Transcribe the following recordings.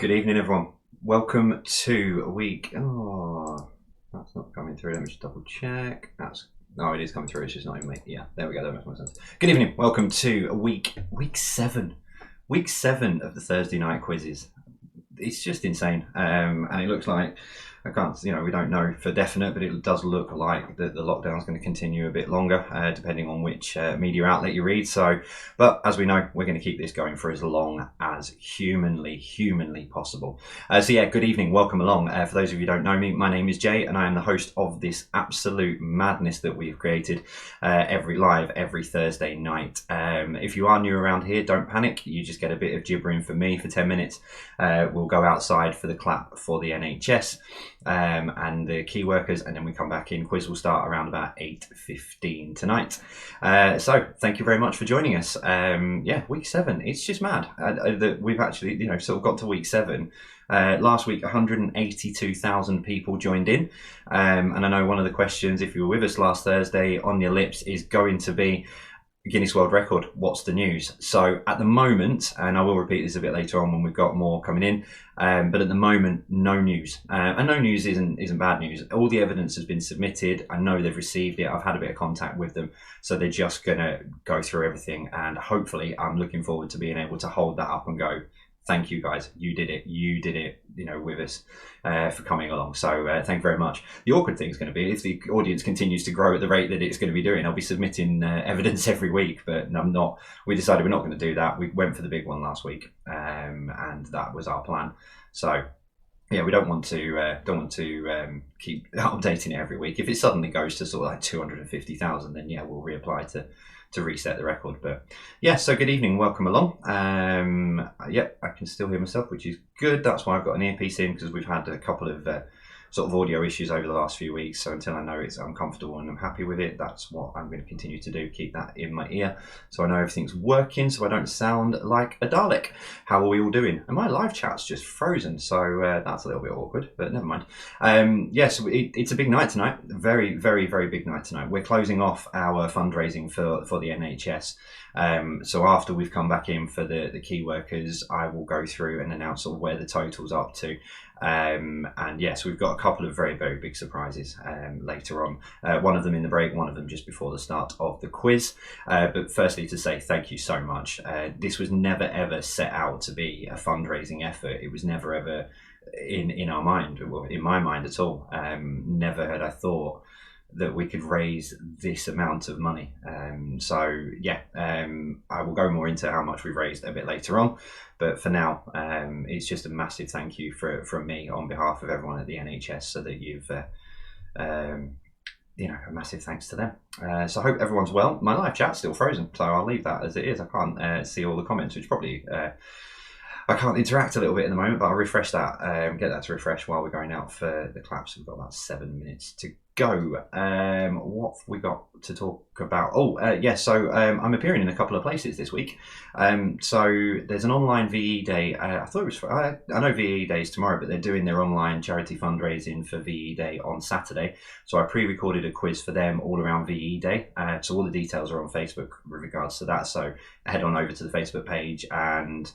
Good evening, everyone. Welcome to week. Oh, that's not coming through. Let me just double check. Oh, it is coming through. It's just not in me. Yeah, there we go. That makes more sense. Good evening. Welcome to week 7. Week 7 of the Thursday night quizzes. It's just insane, and it looks like we don't know for definite, but it does look like the lockdown is going to continue a bit longer, depending on which media outlet you read. But as we know, we're going to keep this going for as long as humanly possible. Good evening, welcome along. For those of you who don't know me, my name is Jay, and I am the host of this absolute madness that we've created every Thursday night. If you are new around here, don't panic. You just get a bit of gibbering from me for 10 minutes. We'll go outside for the clap for the NHS. And the key workers, and then we come back in. Quiz will start around about 8:15 tonight. So thank you very much for joining us. Week 7, it's just mad that we've actually sort of got to week 7. Last week 182,000 people joined in, and I know one of the questions, if you were with us last Thursday, on your lips is going to be Guinness World Record, what's the news? So at the moment, and I will repeat this a bit later on when we've got more coming in, but at the moment, no news. And no news isn't bad news. All the evidence has been submitted. I know they've received it. I've had a bit of contact with them. So they're just going to go through everything. And hopefully, I'm looking forward to being able to hold that up and go, thank you guys. You did it. You did it, with us for coming along. So thank you very much. The awkward thing is going to be if the audience continues to grow at the rate that it's going to be doing, I'll be submitting evidence every week, but I'm not. We decided we're not going to do that. We went for the big one last week, and that was our plan. So yeah, we don't want to keep updating it every week. If it suddenly goes to sort of like 250,000, then yeah, we'll reapply to reset the record. But yeah, so good evening, welcome along. Yep, I can still hear myself, which is good. That's why I've got an earpiece in, because we've had a couple of sort of audio issues over the last few weeks. So until I know I'm comfortable and I'm happy with it, that's what I'm going to continue to do. Keep that in my ear, so I know everything's working, so I don't sound like a Dalek. How are we all doing? And my live chat's just frozen, so that's a little bit awkward, but never mind. Yes, it's a big night tonight. Very, very, very big night tonight. We're closing off our fundraising for the NHS. So after we've come back in for the key workers, I will go through and announce sort of where the total's up to. And yes, we've got a couple of very, very big surprises later on. One of them in the break, one of them just before the start of the quiz. But firstly, to say thank you so much. This was never ever set out to be a fundraising effort. It was never ever in our mind, well, in my mind at all. Never had I thought that we could raise this amount of money. So yeah, I will go more into how much we've raised a bit later on. But for now, it's just a massive thank you from me on behalf of everyone at the NHS, so that you've, a massive thanks to them. So I hope everyone's well. My live chat's still frozen, so I'll leave that as it is. I can't see all the comments, which probably I can't interact a little bit at the moment, but I'll refresh that, get that to refresh while we're going out for the claps. We've got about 7 minutes to go. What have we got to talk about? So I'm appearing in a couple of places this week. So there's an online VE day. I thought it was I know VE Day is tomorrow, but they're doing their online charity fundraising for VE Day on Saturday. So I pre-recorded a quiz for them all around VE Day. So all the details are on Facebook with regards to that. So head on over to the Facebook page and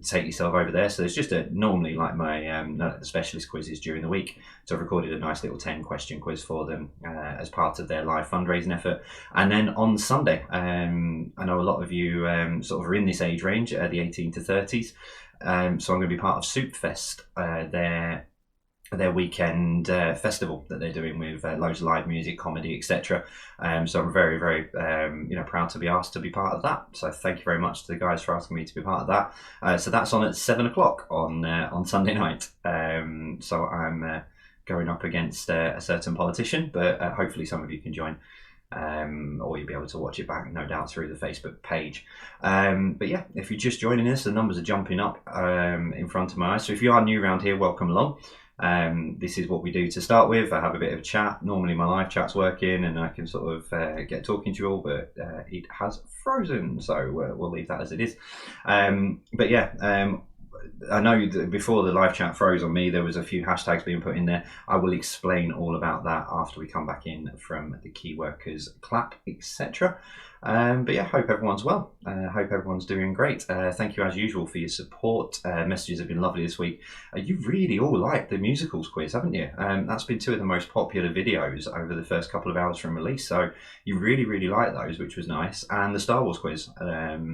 take yourself over there. So there's just normally like my the specialist quizzes during the week. So I've recorded a nice little 10-question quiz for them as part of their live fundraising effort. And then on Sunday, I know a lot of you sort of are in this age range, the 18 to 30s. So I'm going to be part of Soup Fest, their weekend festival that they're doing with loads of live music, comedy, etc. So I'm very, very proud to be asked to be part of that. So thank you very much to the guys for asking me to be part of that. So that's on at 7 o'clock on Sunday night. So I'm going up against a certain politician, but hopefully some of you can join. Or you'll be able to watch it back, no doubt, through the Facebook page. But yeah, if you're just joining us, the numbers are jumping up in front of my eyes. So if you are new around here, welcome along. This is what we do to start with. I have a bit of a chat. Normally my live chat's working and I can sort of get talking to you all, but it has frozen, so we'll leave that as it is. But yeah, I know that before the live chat froze on me, there was a few hashtags being put in there. I will explain all about that after we come back in from the key workers clap, etc. But yeah, hope everyone's well. Hope everyone's doing great. Thank you as usual for your support. Messages have been lovely this week. You really all liked the musicals quiz, haven't you? That's been 2 of the most popular videos over the first couple of hours from release. So you really, really liked those, which was nice. And the Star Wars quiz,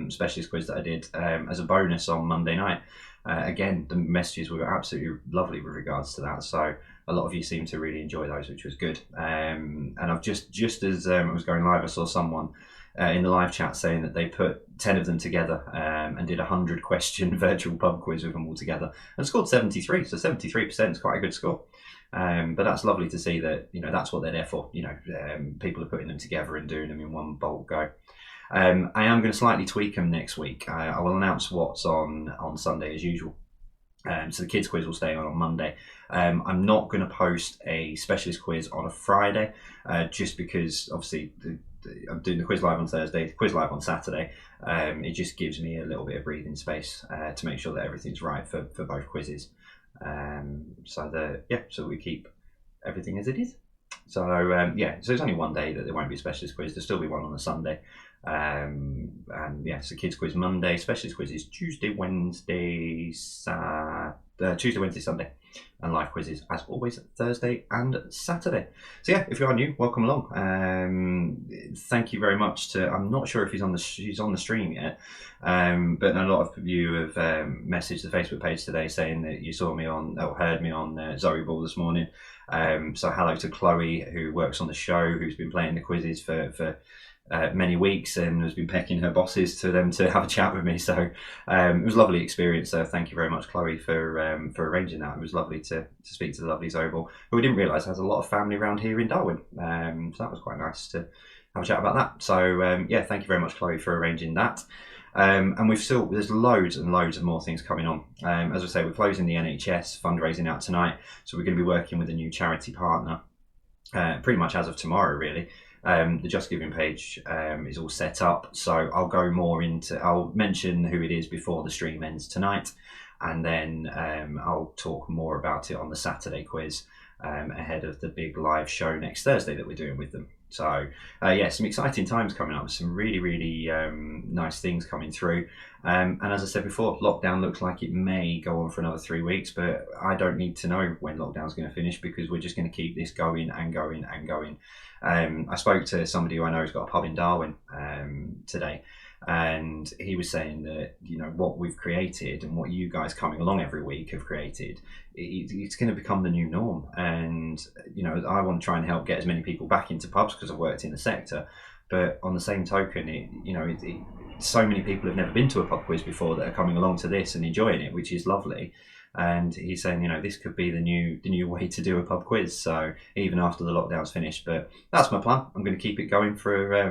specialist quiz that I did as a bonus on Monday night. Again, the messages were absolutely lovely with regards to that. So a lot of you seem to really enjoy those, which was good. And I've just as I was going live, I saw someone in the live chat saying that they put 10 of them together and did a 100-question virtual pub quiz with them all together and scored 73. So 73% is quite a good score. But that's lovely to see that, that's what they're there for. People are putting them together and doing them in one bulk go. I am going to slightly tweak them next week. I will announce what's on Sunday as usual. So the kids quiz will stay on Monday. I'm not going to post a specialist quiz on a Friday, just because obviously I'm doing the quiz live on Thursday, the quiz live on Saturday. It just gives me a little bit of breathing space to make sure that everything's right for both quizzes. So we keep everything as it is. So so there's only one day that there won't be a specialist quiz. There'll still be one on a Sunday. So kids quiz Monday, specialist quiz is Tuesday, Wednesday, Tuesday, Wednesday, Sunday, and live quizzes as always Thursday and Saturday. So yeah, if you are new, welcome along. Thank you very much to. I'm not sure if he's on the stream yet, but a lot of you have messaged the Facebook page today saying that you saw me on or heard me on Zoe Ball this morning. So hello to Chloe, who works on the show, who's been playing the quizzes for many weeks and has been pecking her bosses to them to have a chat with me. So it was a lovely experience. So thank you very much, Chloe, for arranging that. It was lovely to speak to the lovely Zoe Ball, who we didn't realise has a lot of family around here in Darwin. So that was quite nice to have a chat about that. So yeah, thank you very much, Chloe, for arranging that. And there's loads and loads of more things coming on. As I say, we're closing the NHS fundraising out tonight, so we're going to be working with a new charity partner pretty much as of tomorrow, really. The Just Giving page is all set up, so I'll mention who it is before the stream ends tonight, and then I'll talk more about it on the Saturday quiz ahead of the big live show next Thursday that we're doing with them. So yeah, some exciting times coming up, some really nice things coming through. And as I said before, lockdown looks like it may go on for another 3 weeks, but I don't need to know when lockdown's going to finish, because we're just going to keep this going and going and going. I spoke to somebody who I know has got a pub in Darwin today, and he was saying that, you know, what we've created and what you guys coming along every week have created, it's going to become the new norm. And, you know, I want to try and help get as many people back into pubs because I've worked in the sector. But on the same token, so many people have never been to a pub quiz before that are coming along to this and enjoying it, which is lovely. And he's saying, you know, this could be the new way to do a pub quiz. So even after the lockdown's finished, but that's my plan. I'm going to keep it going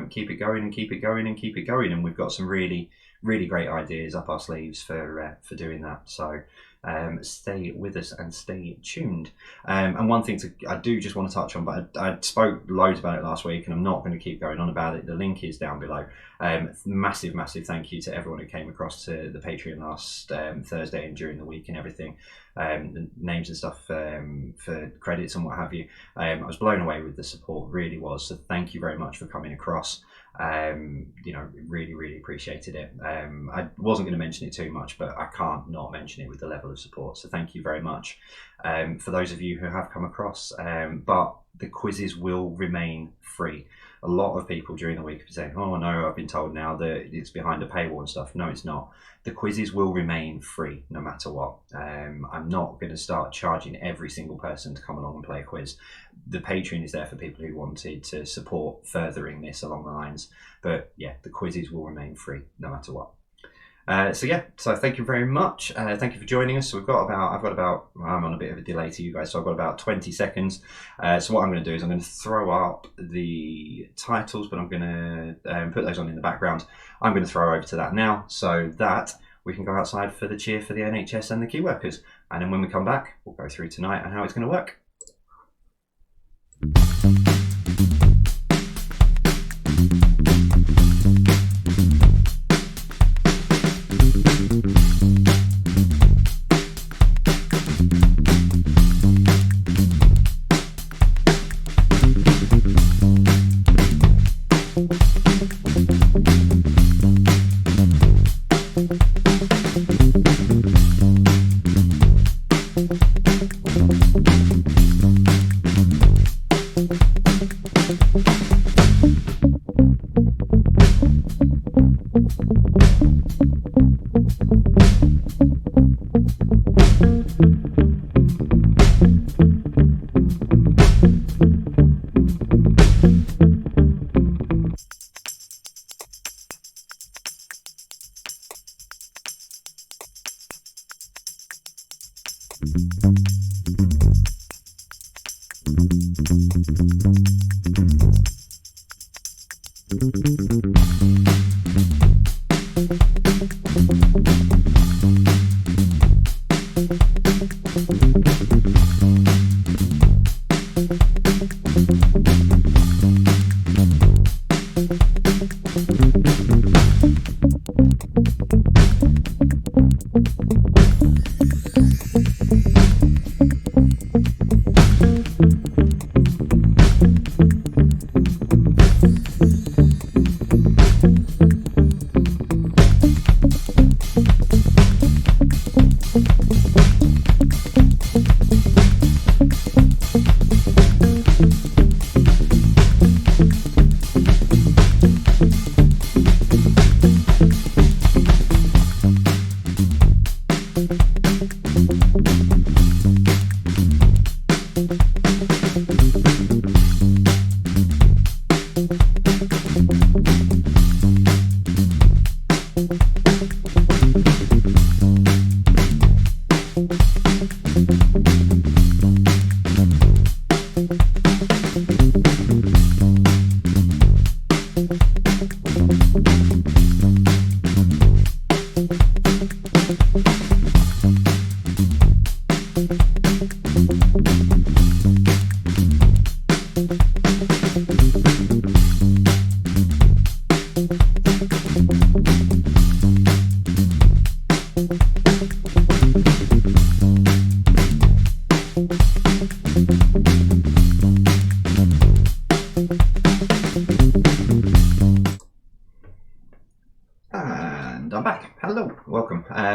keep it going. And we've got some really great ideas up our sleeves for doing that. So stay with us and stay tuned. And one thing I do just want to touch on, but I spoke loads about it last week, and I'm not going to keep going on about it. The link is down below. Massive thank you to everyone who came across to the Patreon last Thursday and during the week and everything. The names and stuff for credits and what have you. I was blown away with the support, really was. So thank you very much for coming across. Really appreciated it. I wasn't going to mention it too much, but I can't not mention it with the level of support. So thank you very much for those of you who have come across. But the quizzes will remain free. A lot of people during the week have been saying, oh no, I've been told now that it's behind a paywall and stuff. No, it's not. The quizzes will remain free no matter what. I'm not going to start charging every single person to come along and play a quiz. The Patreon is there for people who wanted to support furthering this along the lines. But yeah, the quizzes will remain free no matter what. So thank you very much. Thank you for joining us. So I'm on a bit of a delay to you guys, so I've got about 20 seconds. So what I'm going to do is I'm going to throw up the titles, but I'm going to put those on in the background. I'm going to throw over to that now, so that we can go outside for the cheer for the NHS and the key workers. And then when we come back, we'll go through tonight and how it's going to work.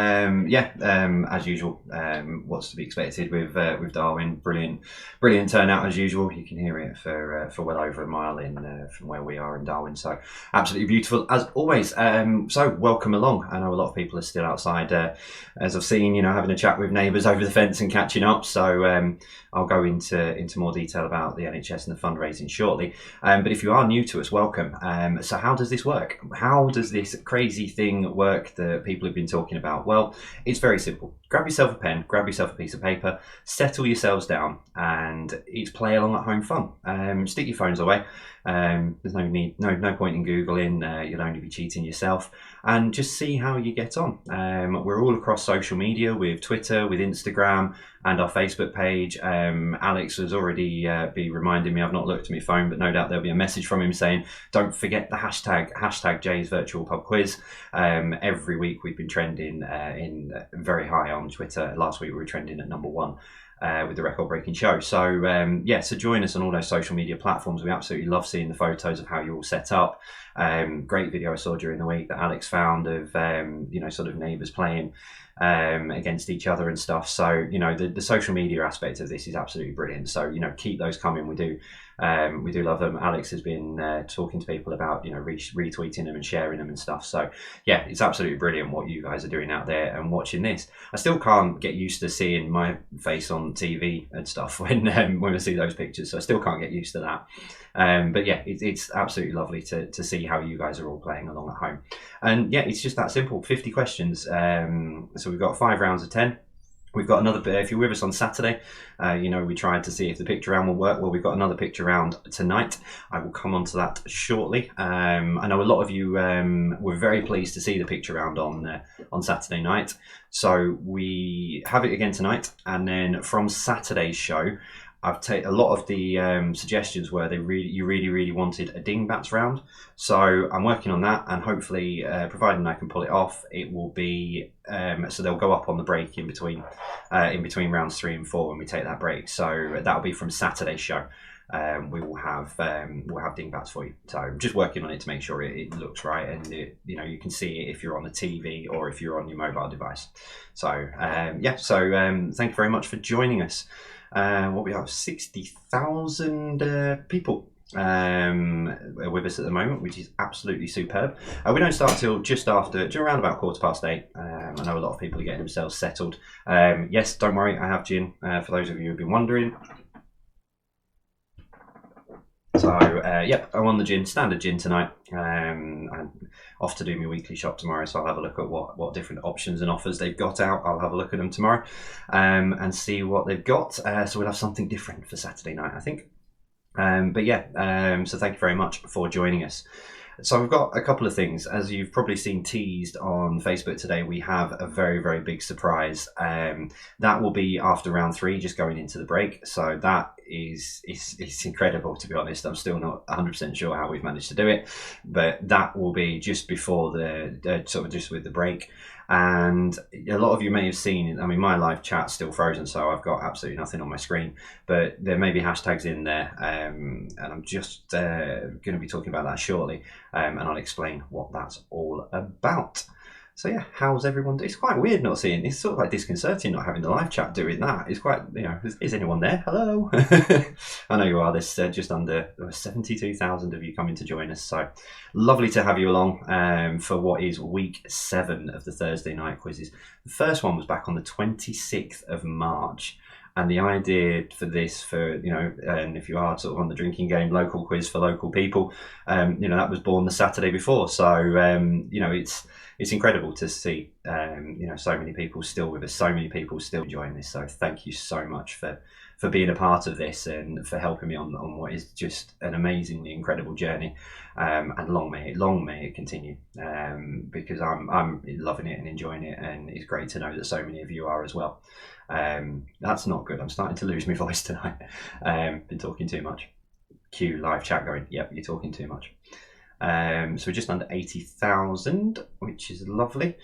As usual, what's to be expected with Darwin? Brilliant turnout as usual. You can hear it for well over a mile in from where we are in Darwin. So absolutely beautiful as always. So welcome along. I know a lot of people are still outside, as I've seen, having a chat with neighbours over the fence and catching up. So I'll go into more detail about the NHS and the fundraising shortly. But if you are new to us, welcome. So how does this work? How does this crazy thing work that people have been talking about? Well, it's very simple. Grab yourself a pen, grab yourself a piece of paper, settle yourselves down, and it's play along at home fun. Stick your phones away. There's no point in Googling. You'll only be cheating yourself, and just see how you get on. We're all across social media with Twitter, with Instagram, and our Facebook page. Alex has already be reminding me. I've not looked at my phone, but no doubt there'll be a message from him saying, "Don't forget the hashtag Jay's Virtual Pub Quiz." Every week we've been trending in very high on Twitter. Last week we were trending at #1. With the record-breaking show. So so join us on all those social media platforms. We absolutely love seeing the photos of how you're all set up. Great video I saw during the week that Alex found of sort of neighbours playing against each other and stuff. So the social media aspect of this is absolutely brilliant. So keep those coming. We do love them. Alex has been talking to people about retweeting them and sharing them and stuff. So yeah, it's absolutely brilliant what you guys are doing out there and watching this. I still can't get used to seeing my face on TV and stuff when I see those pictures. So I still can't get used to that. But yeah, it's absolutely lovely to see how you guys are all playing along at home. And yeah, it's just that simple. 50 questions. So we've got 5 rounds of 10. We've got another bit. If you're with us on Saturday, we tried to see if the picture round will work. Well, we've got another picture round tonight. I will come on to that shortly. I know a lot of you were very pleased to see the picture round on Saturday night. So we have it again tonight, and then from Saturday's show, I've taken a lot of the suggestions were you really wanted a dingbats round. So I'm working on that, and hopefully, providing I can pull it off, it will be so they'll go up on the break in between rounds 3 and 4 when we take that break. So that'll be from Saturday's show. We'll have dingbats for you. So I'm just working on it to make sure it looks right, and you can see it if you're on the TV or if you're on your mobile device. So thank you very much for joining us. What we have 60,000 people with us at the moment, which is absolutely superb. We don't start till just around about 8:15. I know a lot of people are getting themselves settled. Yes, don't worry, I have gin for those of you who've been wondering. So I'm on the gin, standard gin tonight. I'm off to do my weekly shop tomorrow, so I'll have a look at what different options and offers they've got out. I'll have a look at them tomorrow and see what they've got. So we'll have something different for Saturday night, I think. So thank you very much for joining us. So we've got a couple of things. As you've probably seen teased on Facebook today, we have a very, very big surprise. That will be after round 3, just going into the break. So that is incredible, to be honest. I'm still not 100% sure how we've managed to do it, but that will be just before the sort of just with the break. And a lot of you may have seen, I mean, my live chat's still frozen, so I've got absolutely nothing on my screen, but there may be hashtags in there, and I'm just going to be talking about that shortly, and I'll explain what that's all about. So yeah, how's everyone doing? It's quite weird not seeing, it's sort of like disconcerting not having the live chat doing that. It's quite, is anyone there? Hello? I know you are. There's just under 72,000 of you coming to join us. So lovely to have you along for what is week 7 of the Thursday night quizzes. The first one was back on the 26th of March. And the idea for this, and if you are sort of on the drinking game, local quiz for local people, that was born the Saturday before. So, it's incredible to see, so many people still with us, so many people still enjoying this. So thank you so much for being a part of this and for helping me on what is just an amazingly incredible journey. And long may it continue, because I'm loving it and enjoying it, and it's great to know that so many of you are as well. That's not good. I'm starting to lose my voice tonight. Been talking too much. Cue live chat going, yep, you're talking too much. So we're just under 80,000, which is lovely.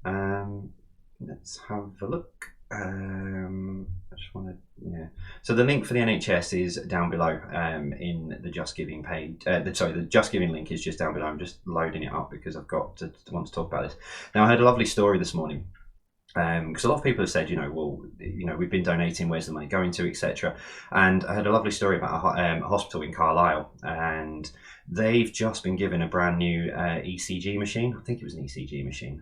Let's have a look. I just want to, So the link for the NHS is down below in the Just Giving page. The Just Giving link is just down below. I'm just loading it up because I've got to want to talk about this. Now, I heard a lovely story this morning. Because a lot of people have said, well, we've been donating, where's the money going to, etc. And I heard a lovely story about a hospital in Carlisle, and they've just been given a brand new ECG machine. I think it was an ECG machine.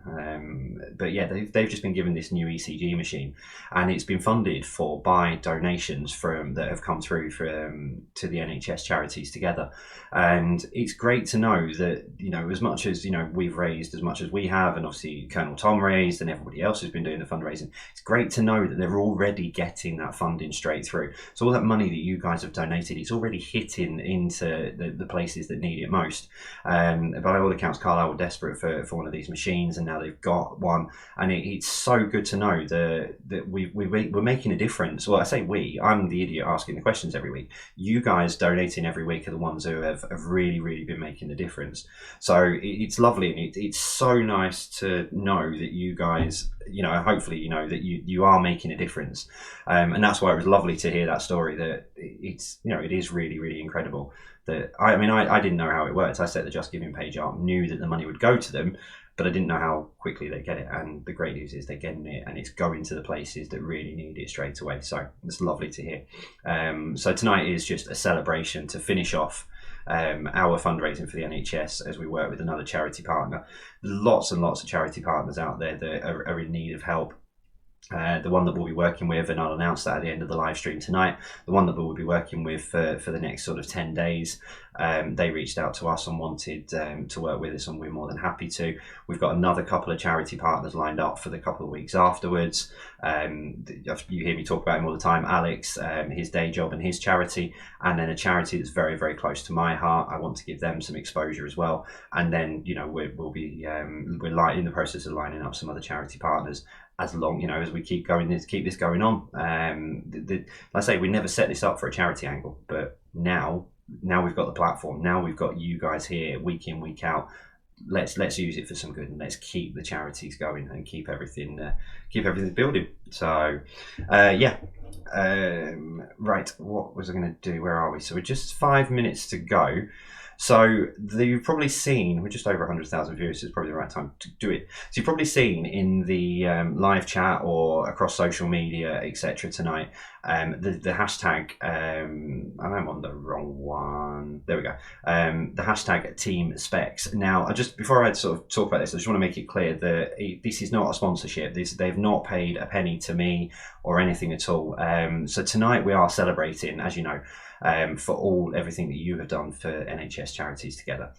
But yeah, they've just been given this new ECG machine, and it's been funded by donations that have come through to the NHS charities together. And it's great to know that, as much as, we've raised as much as we have, and obviously Colonel Tom raised and everybody else has been doing the fundraising, it's great to know that they're already getting that funding straight through. So all that money that you guys have donated, it's already hitting into the places that need it most. By all accounts, Carlisle were desperate for one of these machines, and now they've got one. And it's so good to know that we're making a difference. Well, I say I'm the idiot asking the questions every week. You guys donating every week are the ones who have really, really been making the difference. So it's lovely, and it's so nice to know that you guys, hopefully, that you are making a difference. And that's why it was lovely to hear that story, that it's, it is really, really incredible. That I didn't know how it worked. I set the Just Giving page up, knew that the money would go to them, but I didn't know how quickly they get it. And the great news is they're getting it, and it's going to the places that really need it straight away. So it's lovely to hear. So tonight is just a celebration to finish off our fundraising for the NHS as we work with another charity partner. Lots and lots of charity partners out there that are in need of help. The one that we'll be working with, and I'll announce that at the end of the live stream tonight, the one that we'll be working with for the next sort of 10 days, they reached out to us and wanted to work with us, and we're more than happy to. We've got another couple of charity partners lined up for the couple of weeks afterwards. You hear me talk about him all the time, Alex, his day job and his charity, and then a charity that's very, very close to my heart. I want to give them some exposure as well. And then, we'll be we're in the process of lining up some other charity partners, as long, as we keep this going on. Like I say, we never set this up for a charity angle, but now we've got the platform. Now we've got you guys here week in, week out. Let's use it for some good, and let's keep the charities going and keep everything building. So right, what was I going to do? Where are we? So we're just 5 minutes to go. So you've probably seen, we're just over 100,000 viewers, so it's probably the right time to do it. So you've probably seen in the live chat or across social media, etc. tonight, the hashtag, I'm on the wrong one, there we go, the hashtag Team Specs. Now, before I sort of talk about this, I just want to make it clear that this is not a sponsorship. They've not paid a penny to me or anything at all. So tonight we are celebrating, as you know, for everything that you have done for NHS charities together.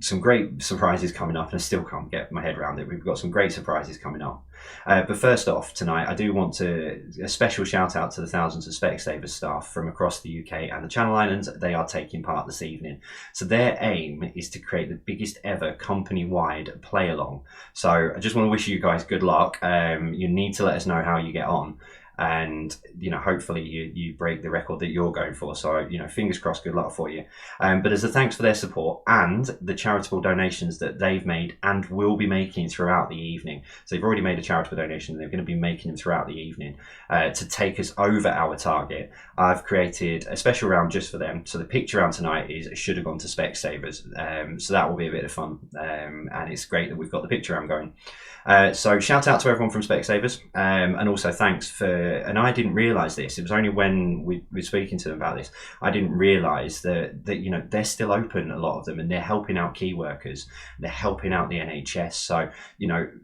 Some great surprises coming up, and I still can't get my head around it. We've got some great surprises coming up. But first off, tonight, I do want a special shout out to the thousands of Specsavers staff from across the UK and the Channel Islands. They are taking part this evening. So their aim is to create the biggest ever company-wide play-along. So I just want to wish you guys good luck. You need to let us know how you get on. And hopefully you break the record that you're going for. So fingers crossed, good luck for you. But as a thanks for their support and the charitable donations that they've made and will be making throughout the evening, so they've already made a charitable donation and they're going to be making them throughout the evening to take us over our target. I've created a special round just for them. So the picture round tonight is should have gone to Specsavers. So that will be a bit of fun, and it's great that we've got the picture round going. So shout out to everyone from Specsavers, and also thanks and I didn't realise this, it was only when we were speaking to them about this, I didn't realise that they're still open, a lot of them, and they're helping out key workers, they're helping out the NHS. So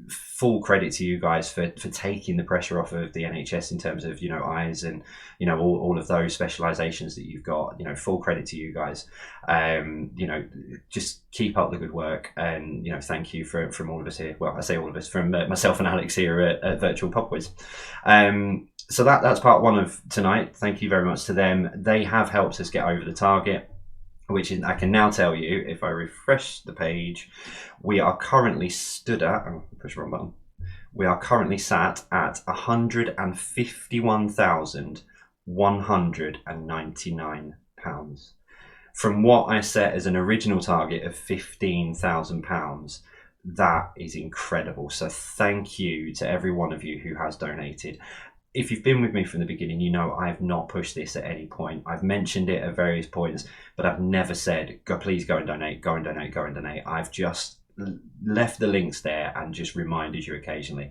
full credit to you guys for taking the pressure off of the NHS in terms of eyes and all of those specialisations that you've got. Full credit to you guys. Just keep up the good work, and thank you from all of us here. Well, I say all of us, from myself and Alex here at Virtual Pub Quiz. So that's part one of tonight. Thank you very much to them. They have helped us get over the target, which is, I can now tell you, if I refresh the page, we are currently stood at, push the wrong button, we are currently sat at £151,199. From what I set as an original target of £15,000, that is incredible. So thank you to every one of you who has donated. If you've been with me from the beginning, I have not pushed this at any point. I've mentioned it at various points, but I've never said, please go and donate, go and donate, go and donate. I've just left the links there and just reminded you occasionally.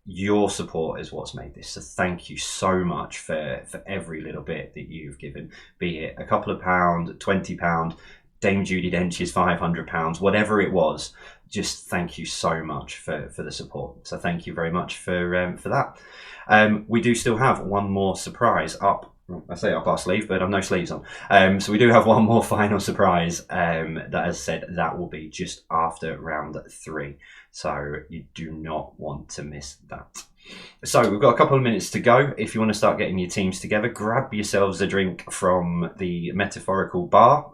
your support is what's made this. So thank you so much for every little bit that you've given, be it a couple of pounds, £20, Dame Judi Dench's £500, whatever it was. Just thank you so much for the support. So thank you very much for that. We do still have one more surprise up. I say up our sleeve, but I've no sleeves on. So we do have one more final surprise that, as said, that will be just after round 3. So you do not want to miss that. So we've got a couple of minutes to go. If you want to start getting your teams together, grab yourselves a drink from the metaphorical bar,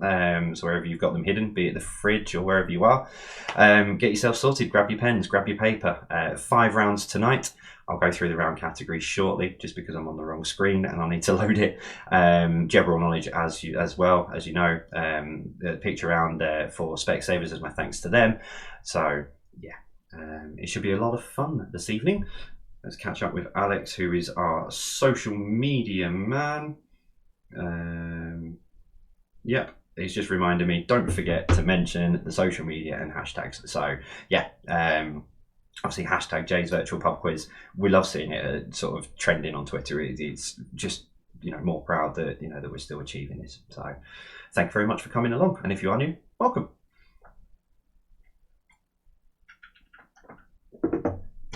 so wherever you've got them hidden, be it the fridge or wherever you are. Get yourself sorted, grab your pens, grab your paper. 5 rounds tonight. I'll go through the round categories shortly, just because I'm on the wrong screen and I need to load it. General knowledge, as well as you know, the picture round for Specsavers as my thanks to them. So yeah, it should be a lot of fun this evening. Let's catch up with Alex, who is our social media man. Yep, he's just reminded me, don't forget to mention the social media and hashtags. So yeah, obviously hashtag Jay's Virtual Pub Quiz. We love seeing it sort of trending on Twitter. It's just, more proud that, that we're still achieving this. So thank you very much for coming along. And if you are new, welcome.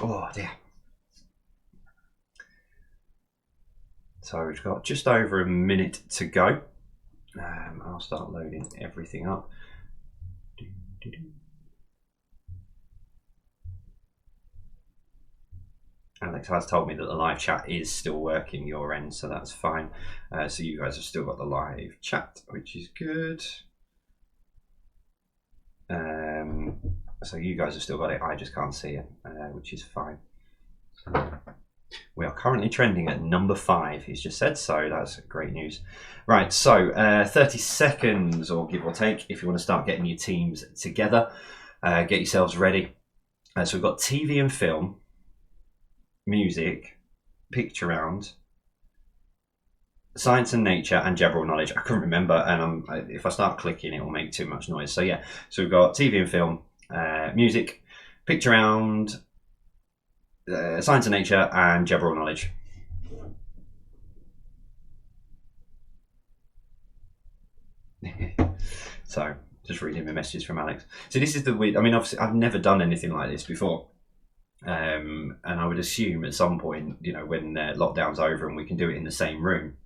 Oh dear. So we've got just over a minute to go. I'll start loading everything up. Alex has told me that the live chat is still working your end, so that's fine. So you guys have still got the live chat, which is good. So you guys have still got it, I just can't see it, which is fine. So we are currently trending at number 5, he's just said, so that's great news. Right, so 30 seconds, or give or take, if you want to start getting your teams together. Get yourselves ready. So we've got TV and film, music, picture round, science and nature, and general knowledge. I couldn't remember, and if I start clicking, it will make too much noise. So yeah, so we've got TV and film, music, picture round, science and nature, and general knowledge. So just reading the messages from Alex. So this is the weird. I mean, obviously, I've never done anything like this before. And I would assume at some point, when lockdown's over and we can do it in the same room,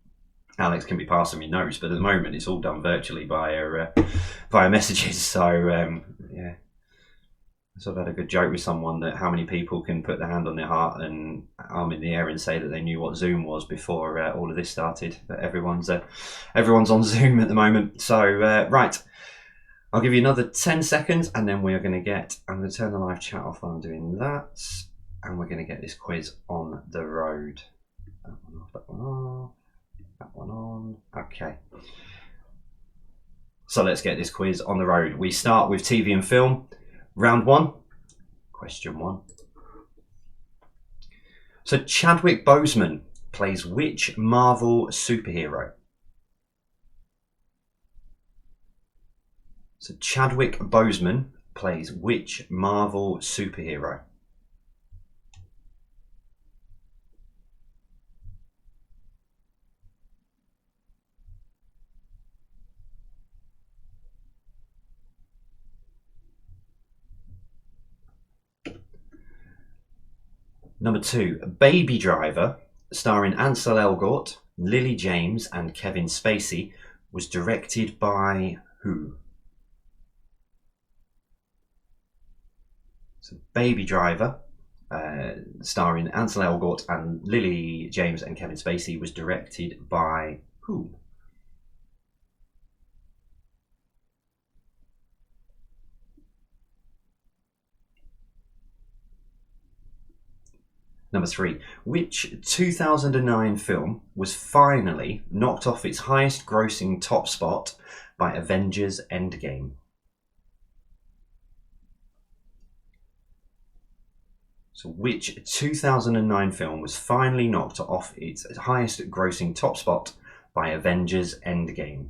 Alex can be passing me notes. But at the moment, it's all done virtually via messages. So yeah, I sort of had a good joke with someone that how many people can put their hand on their heart and arm in the air and say that they knew what Zoom was before all of this started. But everyone's on Zoom at the moment. So right. I'll give you another 10 seconds and then I'm going to turn the live chat off while I'm doing that. And we're going to get this quiz on the road. That one off, that one off, that one on. Okay. So let's get this quiz on the road. We start with TV and film. Round 1, question 1. So Chadwick Boseman plays which Marvel superhero? So Chadwick Boseman plays which Marvel superhero? Number 2, Baby Driver, starring Ansel Elgort, Lily James and Kevin Spacey, was directed by who? So Baby Driver, starring Ansel Elgort and Lily James and Kevin Spacey, was directed by who? Number 3, which 2009 film was finally knocked off its highest grossing top spot by Avengers Endgame? So which 2009 film was finally knocked off its highest grossing top spot by Avengers Endgame?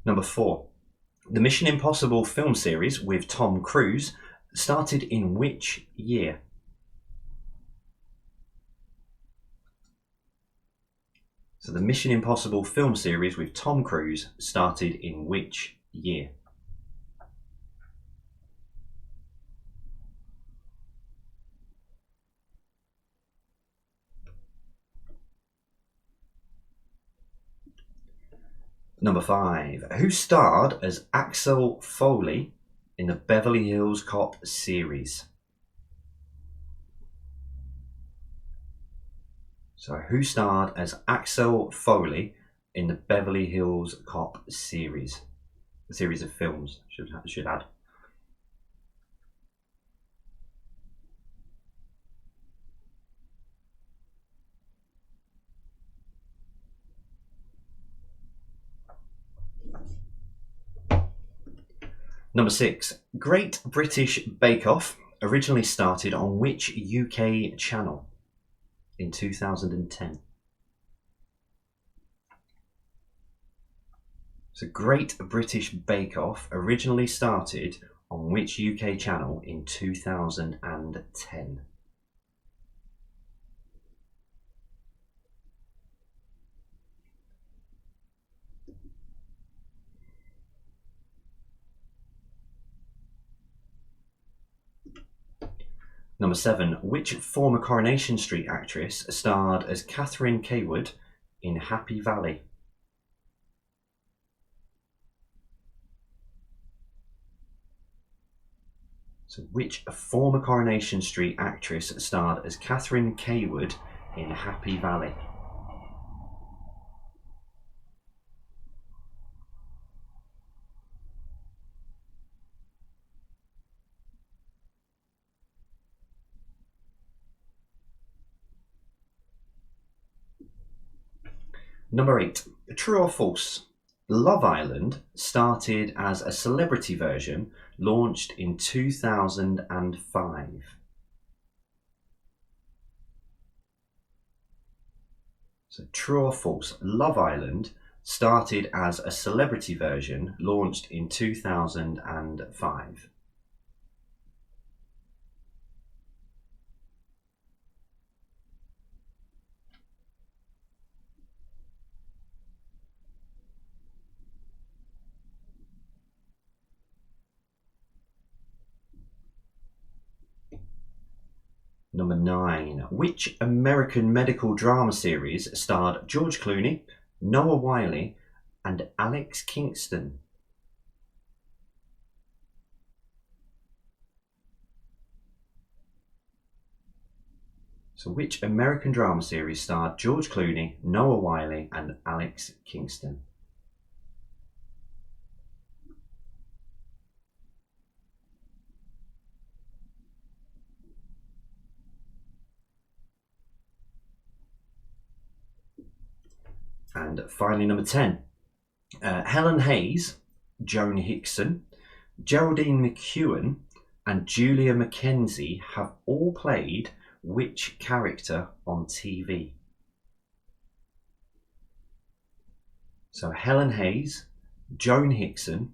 Number 4. The Mission Impossible film series with Tom Cruise started in which year? So the Mission Impossible film series with Tom Cruise started in which year? Number 5. Who starred as Axel Foley in the Beverly Hills Cop series? So who starred as Axel Foley in the Beverly Hills Cop series? The series of films, should add. Number 6. Great British Bake Off originally started on which UK channel in 2010? So Great British Bake Off originally started on which UK channel in 2010? Number 7. Which former Coronation Street actress starred as Catherine Kaywood in Happy Valley? So which former Coronation Street actress starred as Catherine Kaywood in Happy Valley? Number 8. True or false? Love Island started as a celebrity version launched in 2005. So true or false? Love Island started as a celebrity version launched in 2005. Number 9. Which American medical drama series starred George Clooney, Noah Wyle, and Alex Kingston? So which American drama series starred George Clooney, Noah Wyle, and Alex Kingston? And finally, number 10. Helen Hayes, Joan Hickson, Geraldine McEwen, and Julia Mackenzie have all played which character on TV? So Helen Hayes, Joan Hickson,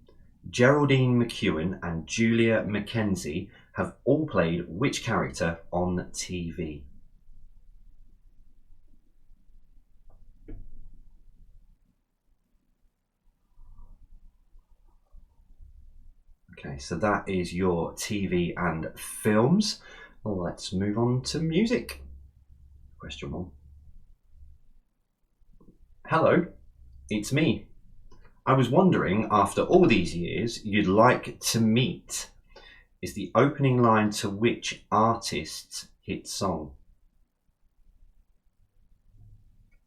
Geraldine McEwen, and Julia Mackenzie have all played which character on TV? Okay, so that is your TV and films. Let's move on to music. Question 1. Hello, it's me. I was wondering, after all these years, you'd like to meet is the opening line to which artist's hit song?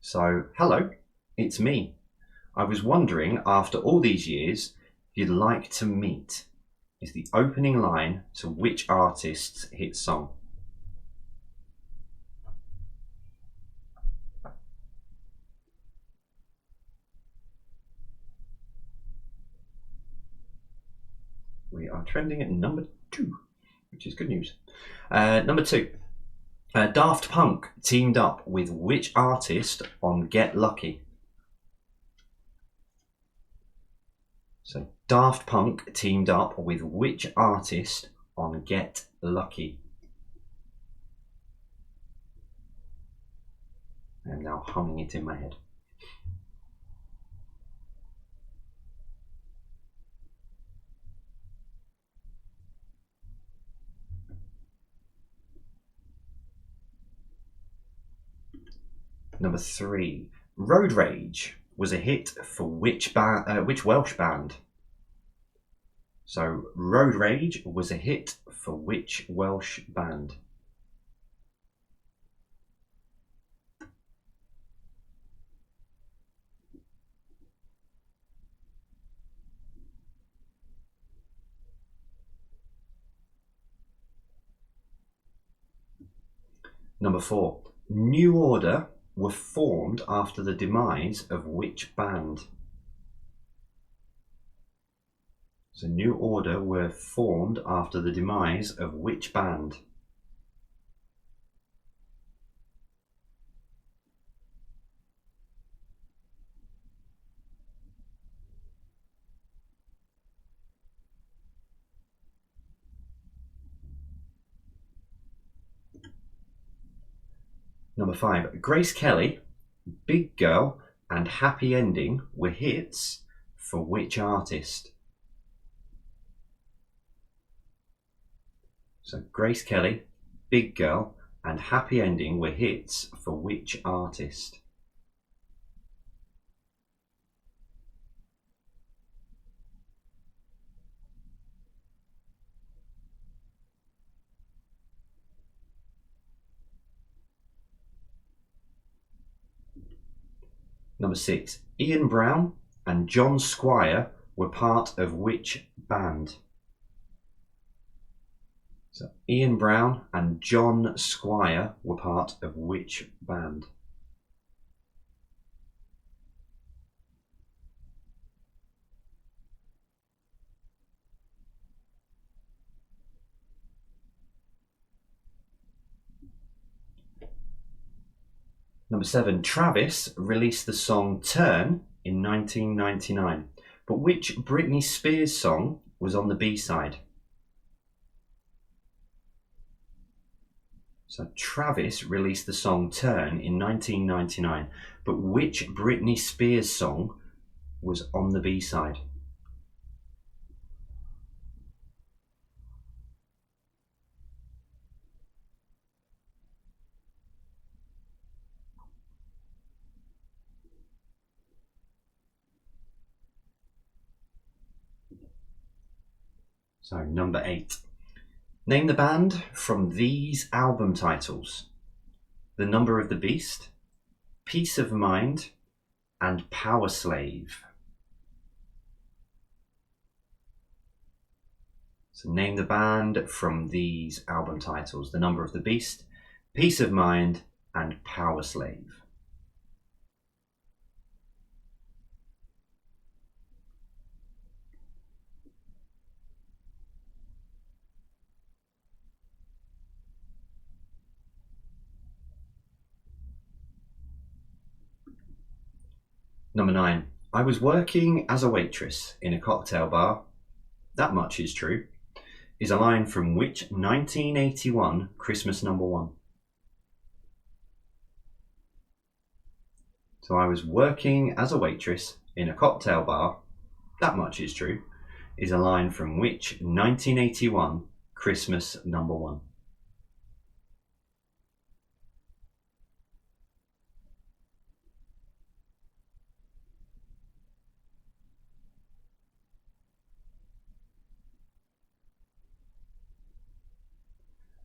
So, hello, it's me. I was wondering, after all these years, you'd like to meet is the opening line to which artist's hit song? We are trending at number 2, which is good news. Number 2. Daft Punk teamed up with which artist on Get Lucky? So Daft Punk teamed up with which artist on Get Lucky? I am now humming it in my head. Number 3. Road Rage was a hit for which Welsh band? So Road Rage was a hit for which Welsh band? Number 4. New Order were formed after the demise of which band? So New Order were formed after the demise of which band? Number 5. Grace Kelly, Big Girl and Happy Ending were hits for which artist? So Grace Kelly, Big Girl and Happy Ending were hits for which artist? Number 6. Ian Brown and John Squire were part of which band? So Ian Brown and John Squire were part of which band? Number 7. Travis released the song Turn in 1999, but which Britney Spears song was on the B-side? So Travis released the song Turn in 1999, but which Britney Spears song was on the B-side? So number 8. Name the band from these album titles: The Number of the Beast, Peace of Mind, and Power Slave. So name the band from these album titles: The Number of the Beast, Peace of Mind, and Power Slave. Number 9. I was working as a waitress in a cocktail bar. That much is true is a line from which 1981 Christmas number 1? So I was working as a waitress in a cocktail bar. That much is true is a line from which 1981 Christmas number 1?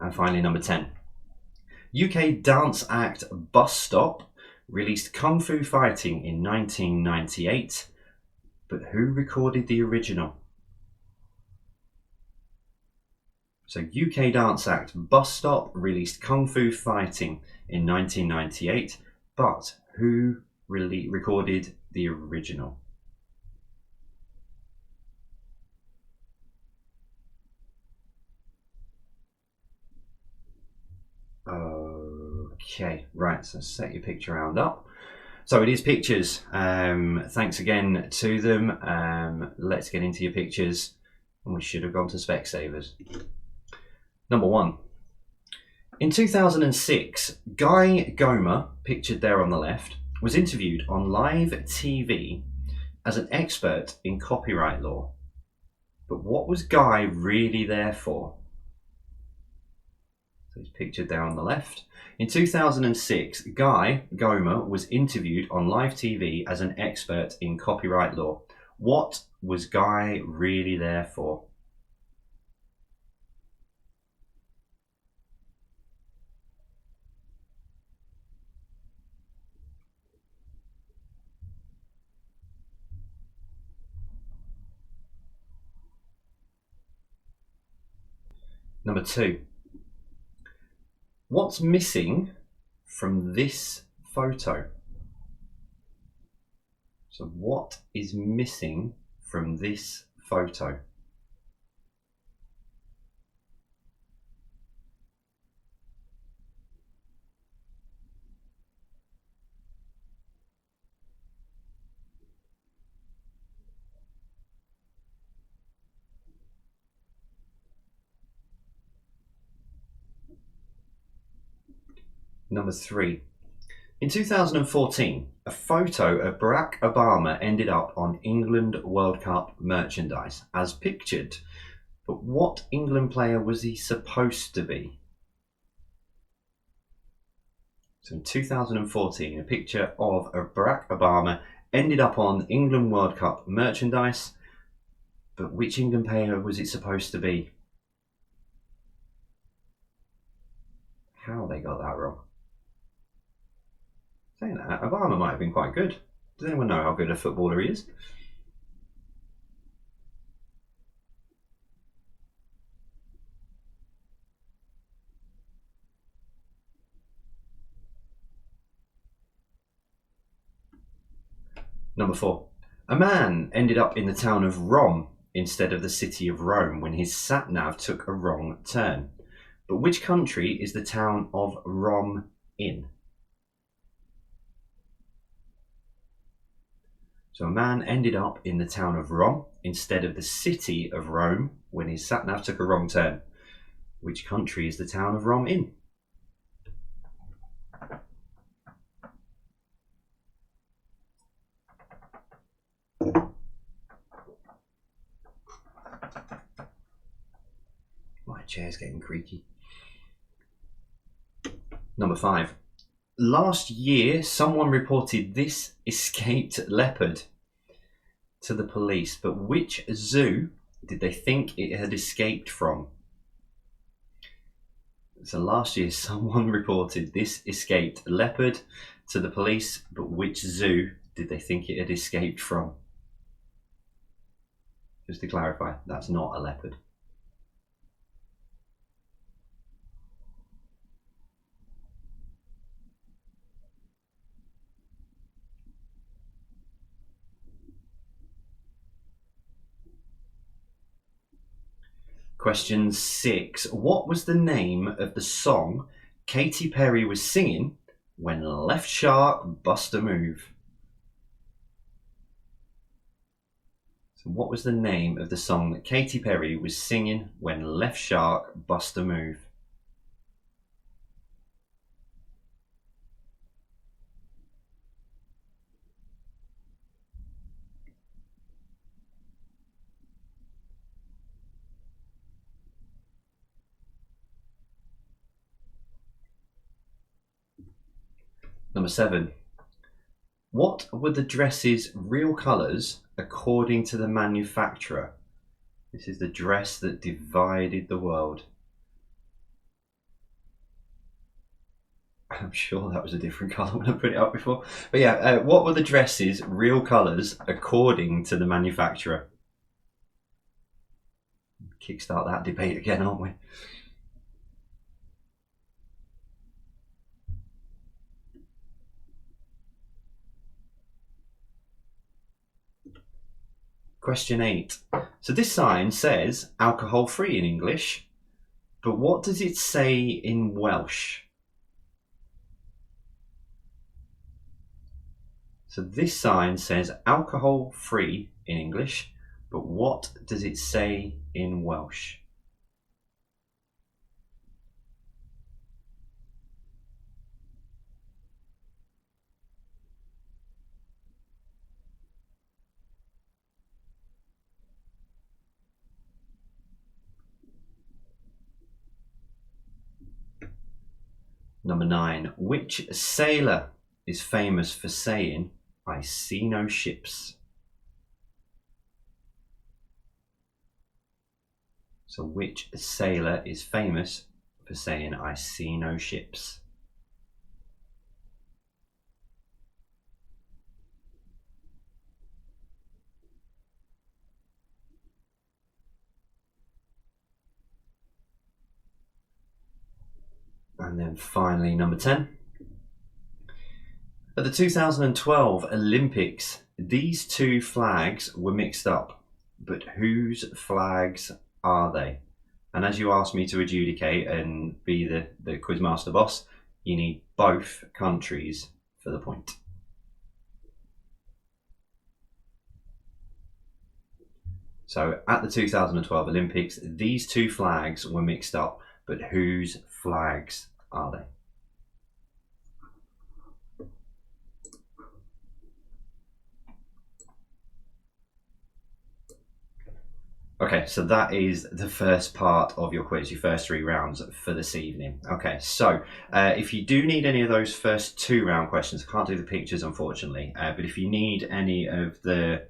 And finally, number 10. UK dance act Bus Stop released Kung Fu Fighting in 1998, but who recorded the original? So UK dance act Bus Stop released Kung Fu Fighting in 1998, but who recorded the original? Okay, right, so set your picture round up. So it is pictures. Thanks again to them. Let's get into your pictures. And we should have gone to Specsavers. Number 1. In 2006, Guy Gomer, pictured there on the left, was interviewed on live TV as an expert in copyright law. But what was Guy really there for? So he's pictured there on the left. In 2006, Guy Gomer was interviewed on live TV as an expert in copyright law. What was Guy really there for? Number 2. What's missing from this photo? So what is missing from this photo? Number 3. In 2014, a photo of Barack Obama ended up on England World Cup merchandise as pictured. But what England player was he supposed to be? So in 2014, a picture of Barack Obama ended up on England World Cup merchandise. But which England player was it supposed to be? How they got that wrong? Saying that, Obama might have been quite good. Does anyone know how good a footballer he is? Number 4. A man ended up in the town of Rom instead of the city of Rome when his sat-nav took a wrong turn. But which country is the town of Rom in? So a man ended up in the town of Rom instead of the city of Rome when his sat-nav took a wrong turn. Which country is the town of Rom in? My chair's getting creaky. Number 5. Last year, someone reported this escaped leopard to the police, but which zoo did they think it had escaped from? So last year, someone reported this escaped leopard to the police, but which zoo did they think it had escaped from? Just to clarify, that's not a leopard. Question 6. What was the name of the song Katy Perry was singing when Left Shark Bust a Move? So what was the name of the song that Katy Perry was singing when Left Shark Bust a Move? Number 7. What were the dress's real colours according to the manufacturer? This is the dress that divided the world. I'm sure that was a different colour when I put it up before. But yeah, what were the dress's real colours according to the manufacturer? Kickstart that debate again, aren't we? Question 8. So this sign says alcohol free in English, but what does it say in Welsh? So this sign says alcohol free in English, but what does it say in Welsh? Number 9. Which sailor is famous for saying, "I see no ships"? So which sailor is famous for saying, "I see no ships"? And then finally, number 10. At the 2012 Olympics, these two flags were mixed up, but whose flags are they? And as you asked me to adjudicate and be the quizmaster boss, you need both countries for the point. So at the 2012 Olympics, these two flags were mixed up, but whose flags are they? Okay, so that is the first part of your quiz, your first 3 rounds for this evening. Okay, so if you do need any of those first 2 round questions, I can't do the pictures unfortunately, but if you need any of the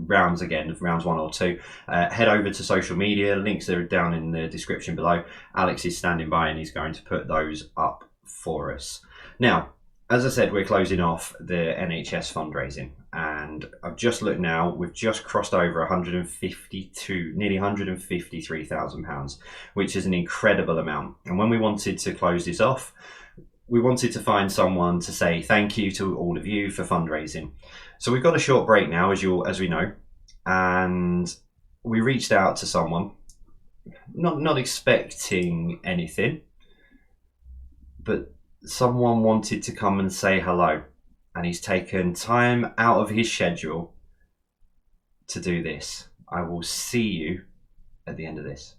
rounds again, rounds 1 or 2, head over to social media. Links are down in the description below. Alex is standing by and he's going to put those up for us. Now, as I said, we're closing off the NHS fundraising, and I've just looked now, we've just crossed over nearly £153,000, which is an incredible amount. And when we wanted to close this off, we wanted to find someone to say thank you to all of you for fundraising. So we've got a short break now, as we know, and we reached out to someone, not expecting anything, but someone wanted to come and say hello, and he's taken time out of his schedule to do this. I will see you at the end of this.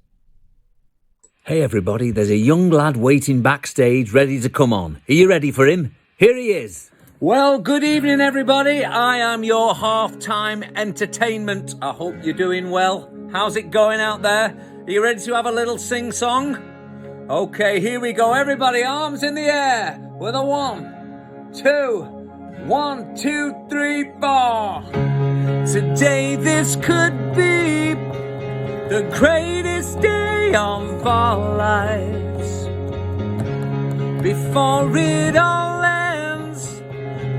Hey everybody, there's a young lad waiting backstage ready to come on. Are you ready for him? Here he is. Well, good evening everybody. I am your half-time entertainment. I hope you're doing well. How's it going out there? Are you ready to have a little sing-song? Okay, here we go. Everybody, arms in the air with a 1, 2, 1, 2, 3, 4. Today this could be the greatest day of our lives. Before it all ends,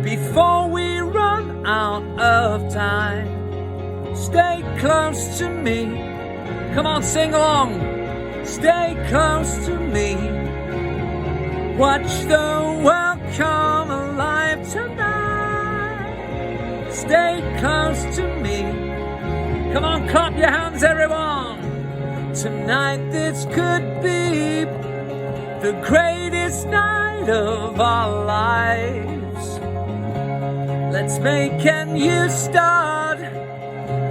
before we run out of time, stay close to me. Come on, sing along. Stay close to me. Watch the world come alive tonight. Stay close to me. Come on, clap your hands, everyone. Tonight this could be the greatest night of our lives. Let's make a new start.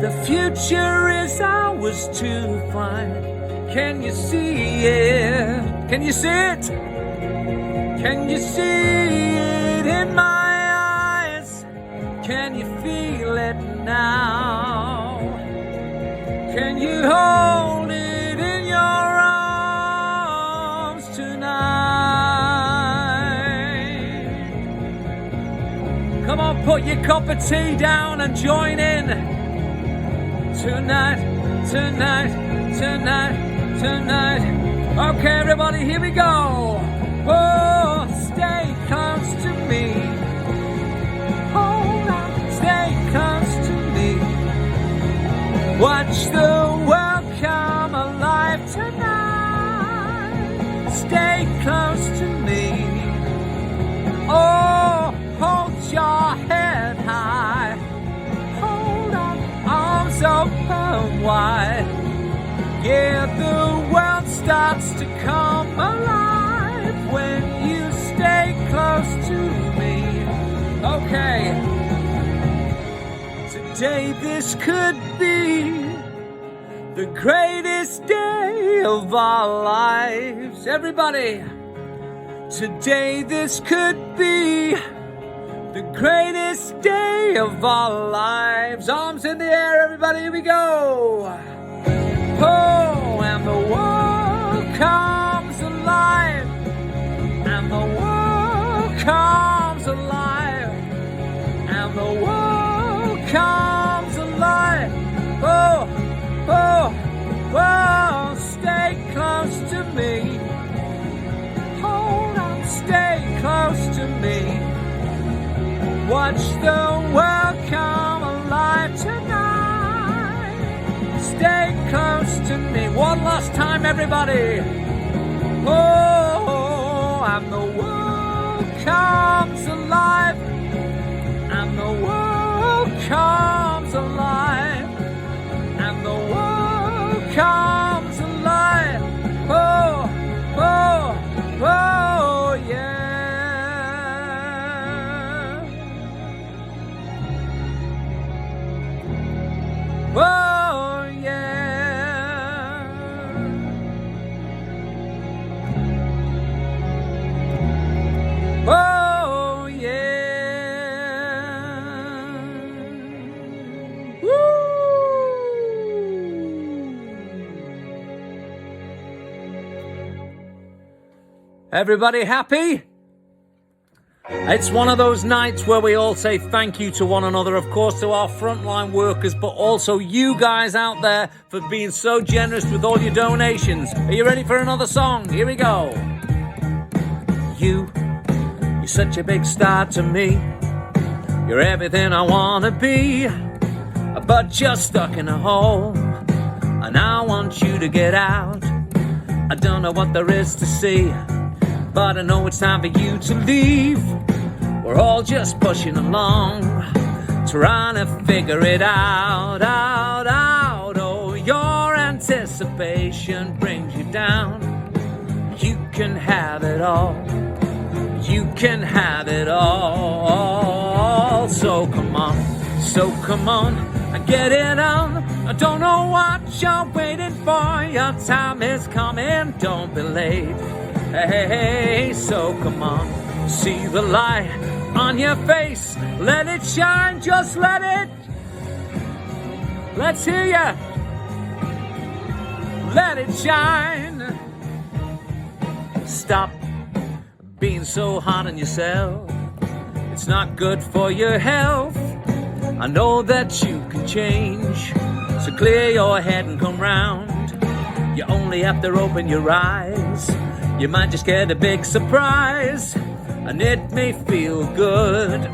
The future is ours to find. Can you see it? Can you see it? Can you see it in my eyes? Can you feel it now? Can you hold it in your arms tonight? Come on, put your cup of tea down and join in. Tonight, tonight, tonight. Tonight. Okay, everybody, here we go. Oh, stay close to me. Hold on, stay close to me. Watch the world come alive tonight. Stay close to me. Oh, hold your head high. Hold on, arms open wide. Yeah, the world starts to come alive when you stay close. Today this could be the greatest day of our lives. Everybody, today this could be the greatest day of our lives. Arms in the air, everybody, here we go. Oh, and the world comes alive. And the world comes alive. And the world comes alive. Oh, oh, oh, stay close to me. Hold on, stay close to me. Watch the world come alive tonight. Stay close to me. One last time, everybody. Oh, and the world comes alive. And the world comes alive. And the world comes alive. Oh, oh, oh, yeah. Oh, yeah. Oh, yeah. Woo! Everybody happy? It's one of those nights where we all say thank you to one another, of course, to our frontline workers, but also you guys out there for being so generous with all your donations. Are you ready for another song? Here we go. You're such a big star to me. You're everything I want to be, but you're stuck in a hole, and I want you to get out. I don't know what there is to see, but I know it's time for you to leave. We're all just pushing along, trying to figure it out, out. Oh, your anticipation brings you down. You can have it all. You can have it all. So come on, get it on. I don't know what you're waiting for. Your time is coming, don't be late. Hey, so come on, see the light on your face. Let it shine, just let it. Let's hear ya. Let it shine. Stop being so hard on yourself. It's not good for your health. I know that you can change, so clear your head and come round. You only have to open your eyes. You might just get a big surprise, and it may feel good,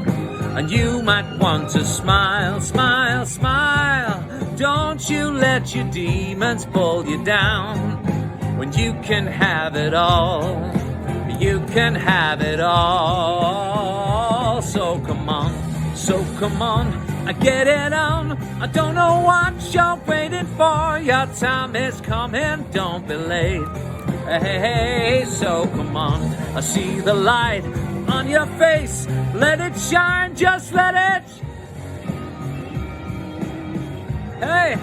and you might want to smile, smile, smile. Don't you let your demons pull you down, when you can have it all. You can have it all. So come on, get it on. I don't know what you're waiting for. Your time is coming, don't be late. Hey, so come on, I see the light on your face. Let it shine, just let it. Hey,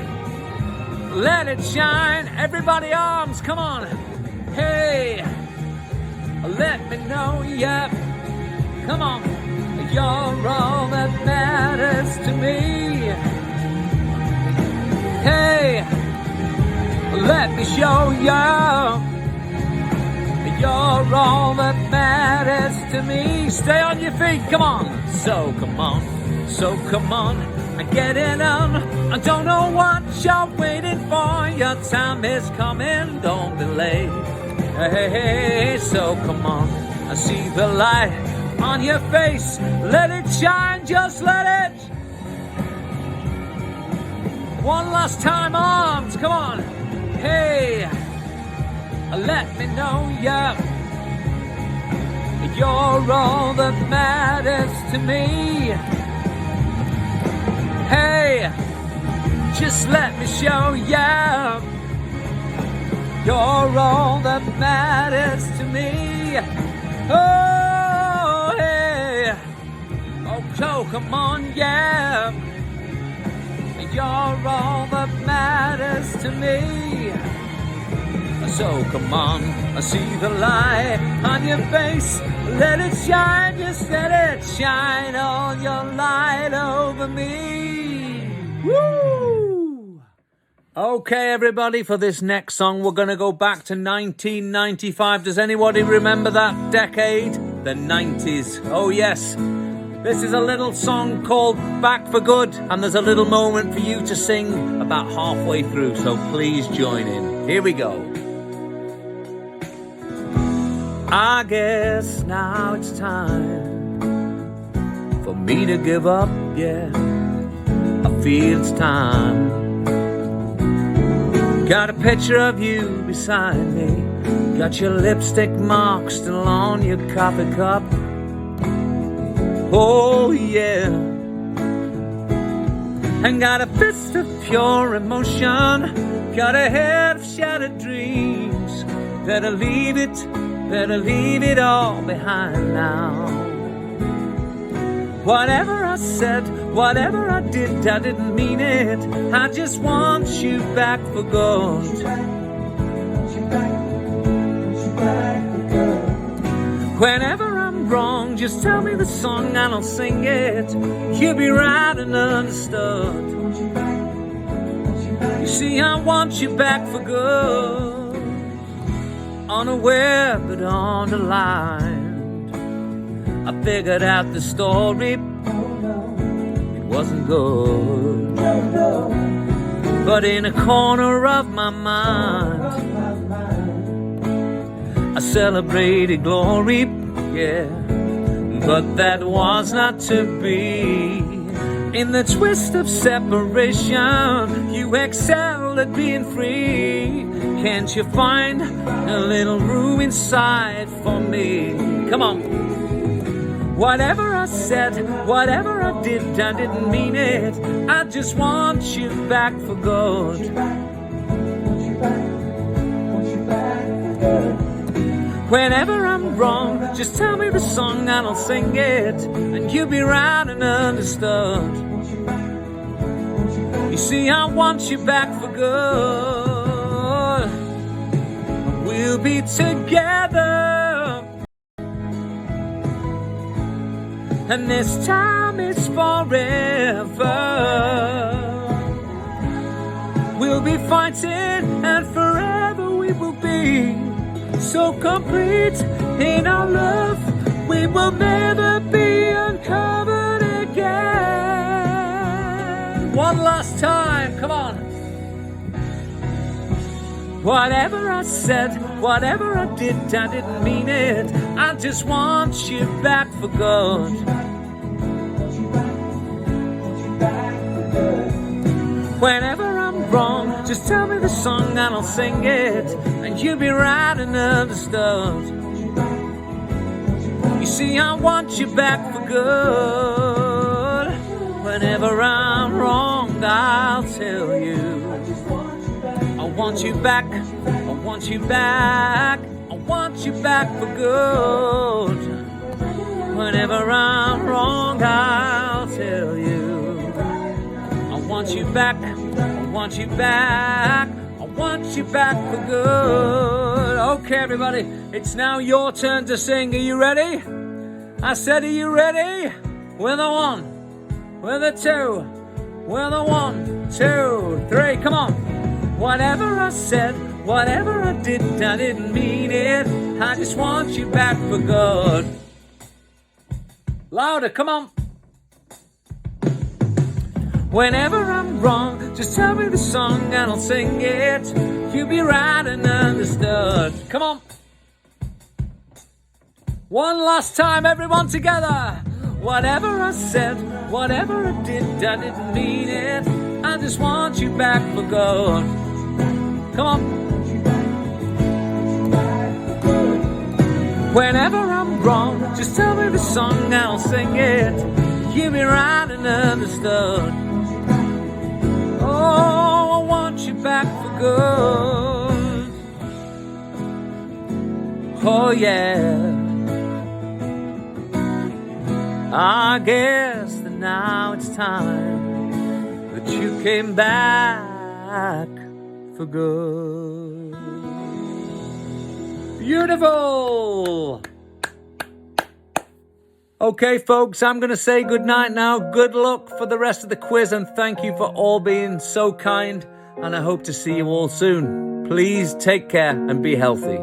let it shine. Everybody arms, come on. Hey, let me know, yeah. Come on, you're all that matters to me. Hey, let me show you. You're all that matters to me. Stay on your feet, come on. So come on, and get it on. I don't know what you're waiting for. Your time is coming, don't be late. Hey, so come on, I see the light on your face. Let it shine, just let it. One last time, arms, come on. Hey, let me know, yeah. You're all that matters to me. Hey, just let me show ya. You're all that matters to me. Oh, hey. Oh, so come on, yeah. you're all that matters to me. So come on, I see the light on your face. Let it shine, just let it shine all your light over me. Woo! Okay, everybody, for this next song, we're going to go back to 1995. Does anybody remember that decade? The 90s. Oh, yes. This is a little song called Back for Good, and there's a little moment for you to sing about halfway through, so please join in. Here we go. I guess now it's time for me to give up, yeah. I feel it's time. Got a picture of you beside me. Got your lipstick mark still on your coffee cup. Oh yeah. And got a fist of pure emotion. Got a head of shattered dreams. Better leave it all behind now. Whatever I said, whatever I didn't mean it. I just want you back for good. Whenever I'm wrong, just tell me the song and I'll sing it. You'll be right and understood. You see, I want you back for good. Unaware but underlined, I figured out the story. It wasn't good. But in a corner of my mind, I celebrated glory, yeah. But that was not to be. In the twist of separation, you excelled at being free. Can't you find a little room inside for me? Come on. Whatever I said, whatever I didn't mean it. I just want you back for good. Whenever I'm wrong, just tell me the song and I'll sing it, and you'll be right and understood. You see, I want you back for good. We'll be together, and this time it's forever. We'll be fighting, and forever we will be so complete in our love. We will never be uncovered again. One last time, come on. Whatever I said, whatever I didn't mean it. I just want you back for good. Whenever I'm wrong, just tell me the song and I'll sing it, and you'll be right and understood. You see, I want you back for good. Whenever I'm wrong, I'll tell you. I want you back, I want you back, I want you back for good. Whenever I'm wrong, I'll tell you. I want you back, I want you back, I want you back for good. Okay, everybody, it's now your turn to sing. Are you ready? I said, are you ready? With a one, with a two, with a 1, 2, 3, come on. Whatever I said, whatever I didn't mean it. I just want you back for good. Louder, come on. Whenever I'm wrong, just tell me the song and I'll sing it. You'll be right and understood. Come on. One last time, everyone together. Whatever I said, whatever I didn't mean it. I just want you back for good. Come on. Whenever I'm wrong, just tell me the song and I'll sing it. You'll be right and understood. Oh, I want you back for good. Oh yeah. I guess that now it's time. The but you came back for good. Beautiful! Okay, folks, I'm going to say goodnight now. Good luck for the rest of the quiz, and thank you for all being so kind, and I hope to see you all soon. Please take care and be healthy.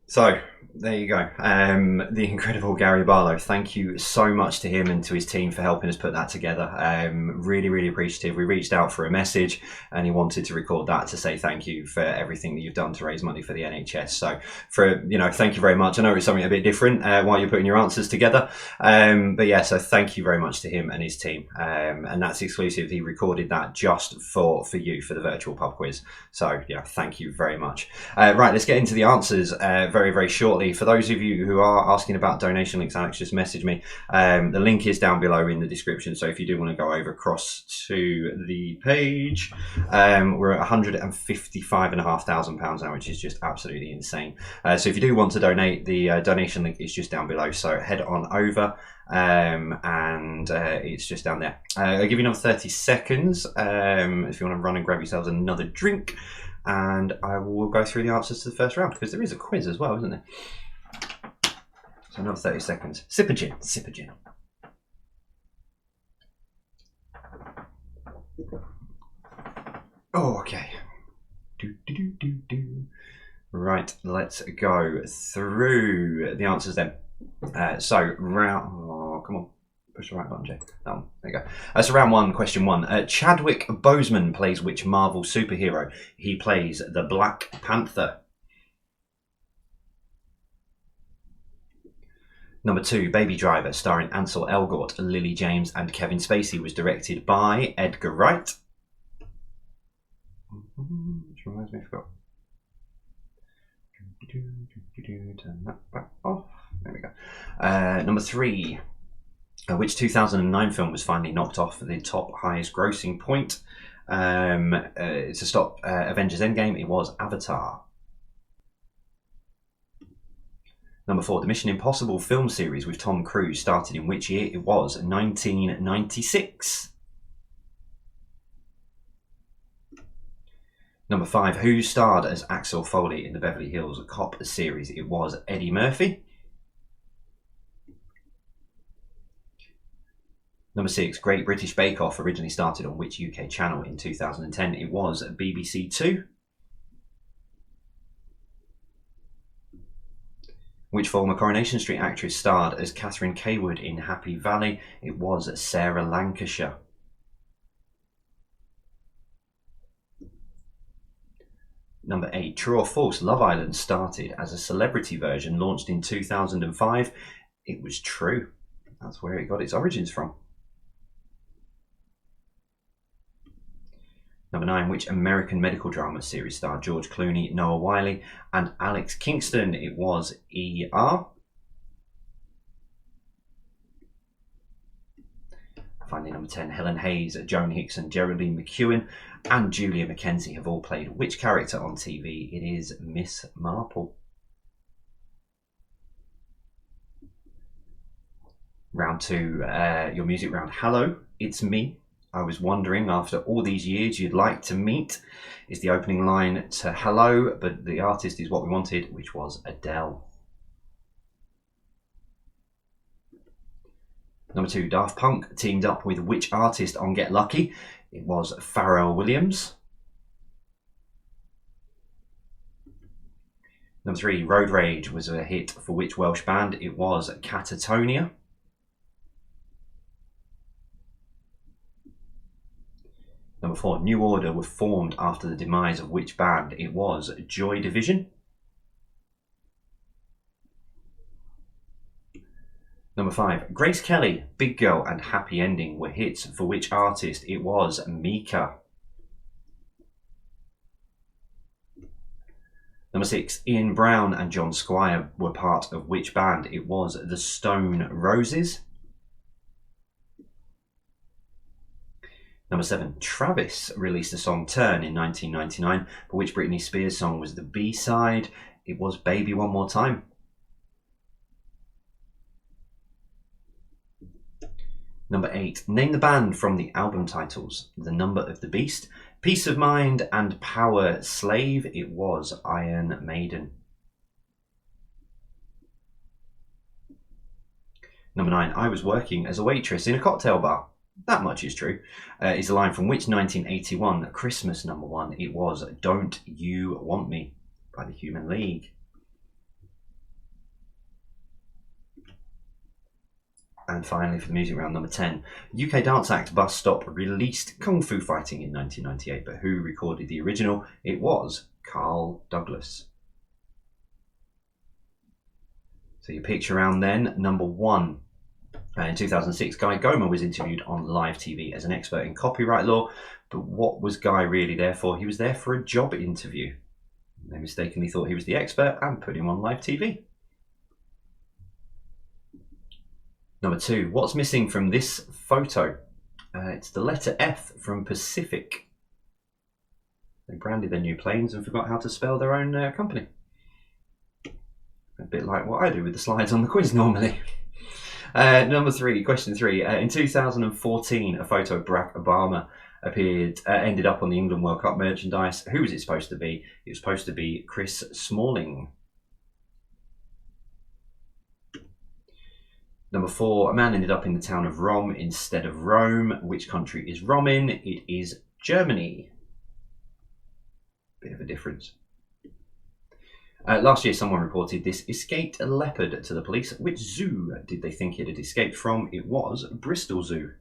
So, there you go. The incredible Gary Barlow. Thank you so much to him and to his team for helping us put that together. Really, really appreciative. We reached out for a message and he wanted to record that to say thank you for everything that you've done to raise money for the NHS. So, thank you very much. I know it's something a bit different while you're putting your answers together. But yeah, so thank you very much to him and his team. And that's exclusive. He recorded that just for you, for the virtual pub quiz. So, yeah, thank you very much. Right, let's get into the answers very, very shortly. For those of you who are asking about donation links, Alex just messaged me. The link is down below in the description. So if you do want to go over across to the page, we're at £155,500 now, which is just absolutely insane. So if you do want to donate, the donation link is just down below. So head on over. It's just down there. I'll give you another 30 seconds if you want to run and grab yourselves another drink, and I will go through the answers to the first round, because there is a quiz as well, isn't there? So another 30 seconds. Sip a gin, sip a gin. Oh, okay. Right, let's go through the answers then. So round, oh, come on, push the right button, Jay. That one, there you go. So round one, question one. Chadwick Boseman plays which Marvel superhero? He plays the Black Panther. Number two, Baby Driver, starring Ansel Elgort, Lily James and Kevin Spacey, was directed by Edgar Wright. Which reminds me, I forgot. Turn that back off. There we go. Number three, which 2009 film was finally knocked off the top highest grossing point to stop Avengers Endgame? It was Avatar. Number four, the Mission Impossible film series with Tom Cruise started in which year? It was 1996. Number five, who starred as Axel Foley in the Beverly Hills Cop series? It was Eddie Murphy. Number six, Great British Bake Off originally started on which UK channel in 2010? It was BBC Two. Which former Coronation Street actress starred as Catherine Kaywood in Happy Valley? It was Sarah Lancashire. Number eight, true or false, Love Island started as a celebrity version launched in 2005? It was true. That's where it got its origins from. Number nine, which American medical drama series starred George Clooney, Noah Wyle and Alex Kingston? It was ER. Finally, number 10, Helen Hayes, Joan Hicks and Geraldine McEwen and Julia Mackenzie have all played which character on TV? It is Miss Marple. Round two, your music round. Hello, it's me. I was wondering, after all these years, you'd like to meet, is the opening line to Hello, but the artist is what we wanted, which was Adele. Number two, Daft Punk teamed up with which artist on Get Lucky? It was Pharrell Williams. Number three, Road Rage was a hit for which Welsh band? It was Catatonia. Number four, New Order were formed after the demise of which band? It was Joy Division. Number five, Grace Kelly, Big Girl and Happy Ending were hits for which artist? It was Mika. Number six, Ian Brown and John Squire were part of which band? It was the Stone Roses. Number seven, Travis released the song Turn in 1999, for which Britney Spears song was the B-side? It was Baby One More Time. Number 8. Name the band from the album titles. The Number of the Beast, Peace of Mind, and Power Slave. It was Iron Maiden. Number 9. I was working as a waitress in a cocktail bar. That much is true. Is a line from which 1981 Christmas number 1? It was Don't You Want Me by the Human League. And finally, for the music round, number 10. UK dance act Bus Stop released Kung Fu Fighting in 1998, but who recorded the original? It was Carl Douglas. So your picture round then, number 1. In 2006, Guy Goma was interviewed on live TV as an expert in copyright law, but what was Guy really there for? He was there for a job interview. They mistakenly thought he was the expert and put him on live TV. Number 2, what's missing from this photo? It's the letter F from Pacific. They branded their new planes and forgot how to spell their own company. A bit like what I do with the slides on the quiz normally. Number 3, question 3. In 2014, a photo of Barack Obama ended up on the England World Cup merchandise. Who was it supposed to be? It was supposed to be Chris Smalling. Number 4, a man ended up in the town of Rom instead of Rome. Which country is Rom in? It is Germany. Bit of a difference. Last year, someone reported this escaped a leopard to the police. Which zoo did they think it had escaped from? It was Bristol Zoo.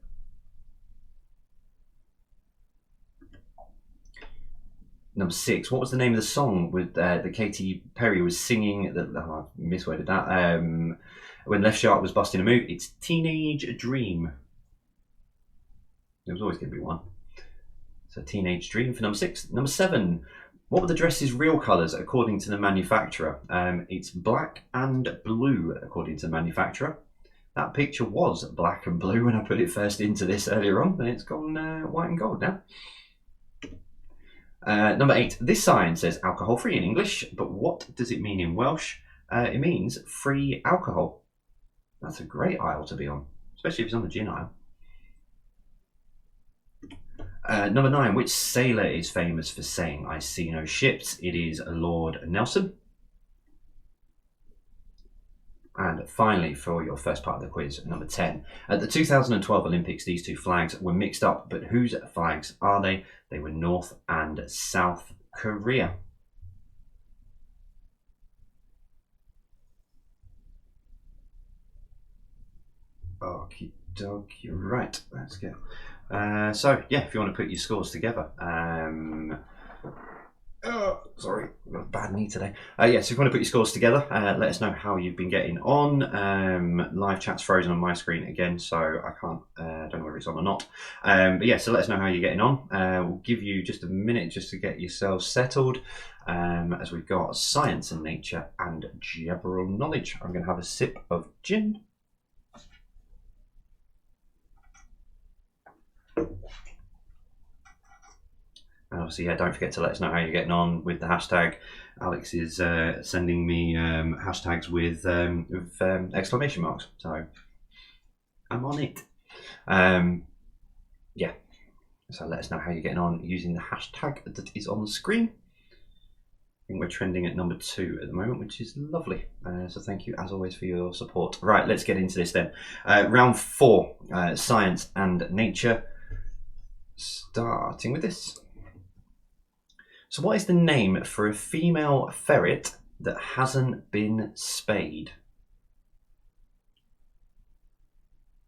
Number 6, what was the name of the song with that Katy Perry was singing? I misworded that. When Left Shark was busting a move, it's Teenage Dream. There was always going to be one. So Teenage Dream for number 6. Number 7, what were the dress's real colours according to the manufacturer? It's black and blue according to the manufacturer. That picture was black and blue when I put it first into this earlier on, and it's gone white and gold now. Number 8, this sign says alcohol free in English, but what does it mean in Welsh? It means free alcohol. That's a great aisle to be on, especially if it's on the gin aisle. Number 9, which sailor is famous for saying, I see no ships? It is Lord Nelson. And finally, for your first part of the quiz, number 10. At the 2012 Olympics, these two flags were mixed up, but whose flags are they? They were North and South Korea. Okie dokie, right, let's go. So, yeah, if you want to put your scores together. Sorry, I've got a bad knee today. So if you want to put your scores together, let us know how you've been getting on. Live chat's frozen on my screen again, so I can't, don't know whether it's on or not. But yeah, so let us know how you're getting on. We'll give you just a minute just to get yourselves settled, as we've got science and nature and general knowledge. I'm going to have a sip of gin. And obviously, yeah, don't forget to let us know how you're getting on with the hashtag. Alex is sending me hashtags with exclamation marks, so I'm on it. Yeah, so let us know how you're getting on using the hashtag that is on the screen. I think we're trending at number 2 at the moment, which is lovely. So thank you, as always, for your support. Right, let's get into this then. Round 4, science and nature. Starting with this. So what is the name for a female ferret that hasn't been spayed?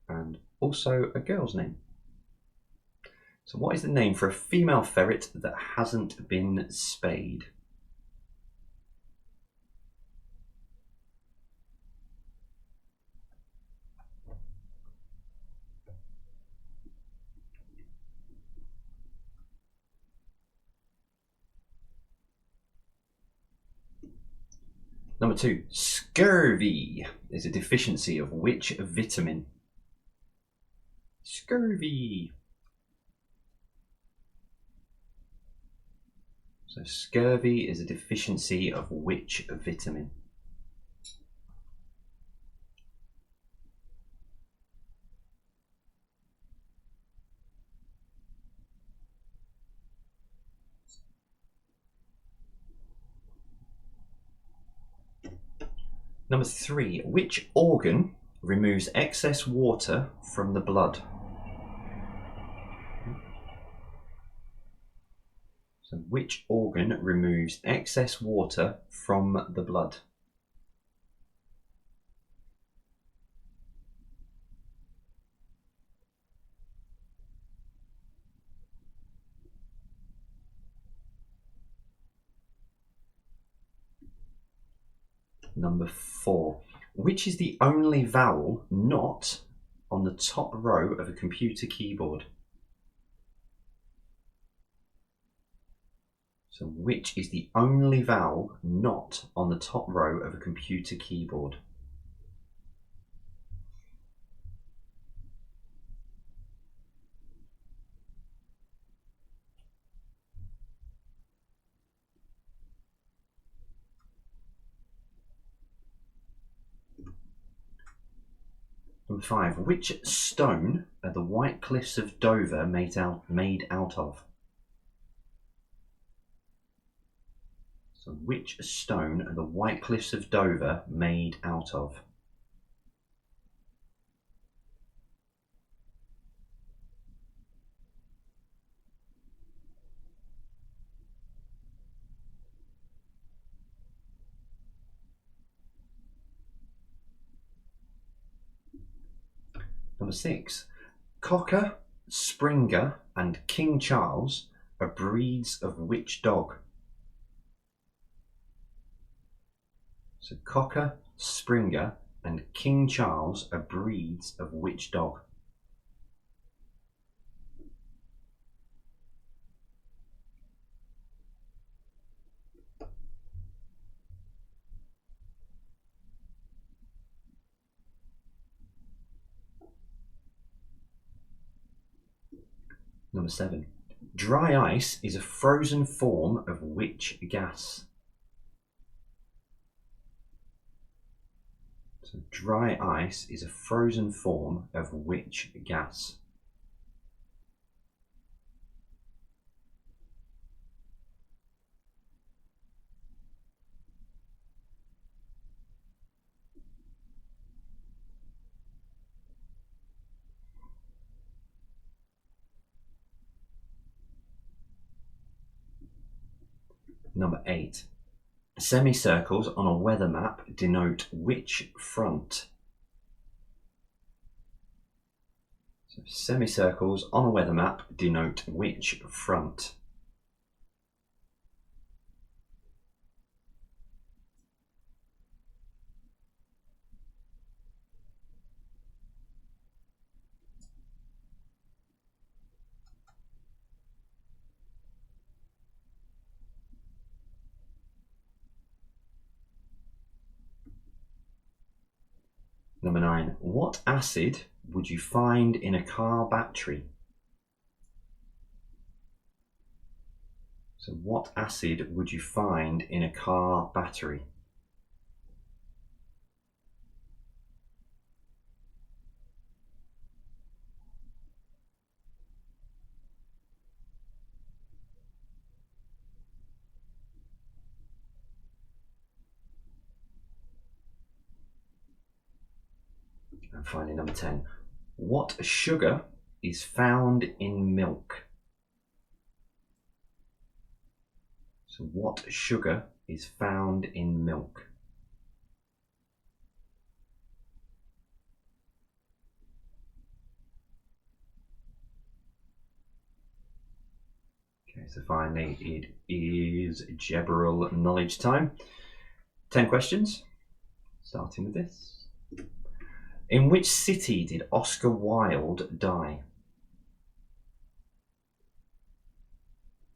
And also a girl's name. So what is the name for a female ferret that hasn't been spayed? Number 2, scurvy is a deficiency of which vitamin? Scurvy. So scurvy is a deficiency of which vitamin? Number 3, which organ removes excess water from the blood? So which organ removes excess water from the blood? Number 4, which is the only vowel not on the top row of a computer keyboard? So which is the only vowel not on the top row of a computer keyboard? Number 5, which stone are the White Cliffs of Dover made out of? So which stone are the White Cliffs of Dover made out of? Number 6, Cocker, Springer and King Charles are breeds of which dog? So Cocker, Springer and King Charles are breeds of which dog? Number 7, dry ice is a frozen form of which gas? So dry ice is a frozen form of which gas? Number 8, semicircles on a weather map denote which front? So semicircles on a weather map denote which front? Number 9, what acid would you find in a car battery? So what acid would you find in a car battery? And finally, number 10, what sugar is found in milk? So what sugar is found in milk? Okay, so finally it is general knowledge time. 10 questions, starting with this. In which city did Oscar Wilde die?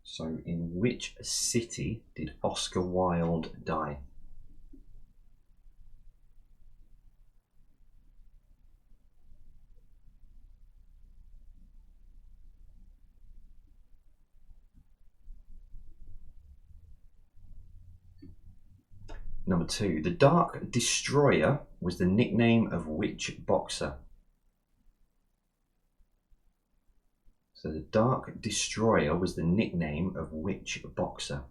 So in which city did Oscar Wilde die? Number 2, the Dark Destroyer was the nickname of which boxer? So the Dark Destroyer was the nickname of which boxer?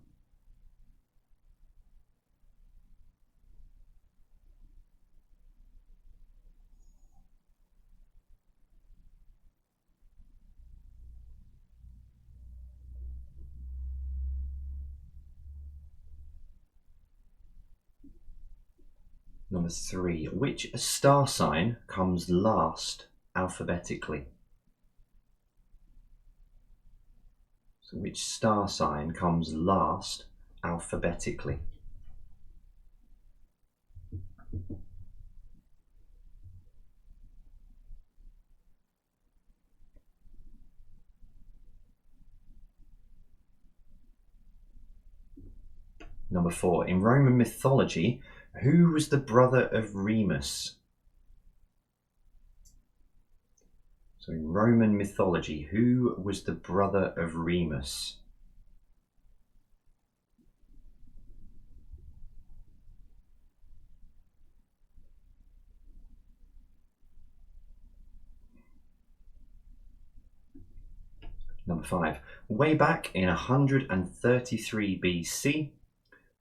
Number 3. Which star sign comes last alphabetically? So which star sign comes last alphabetically? Number 4. In Roman mythology, who was the brother of Remus? So in Roman mythology, who was the brother of Remus? Number 5. Way back in 133 BC,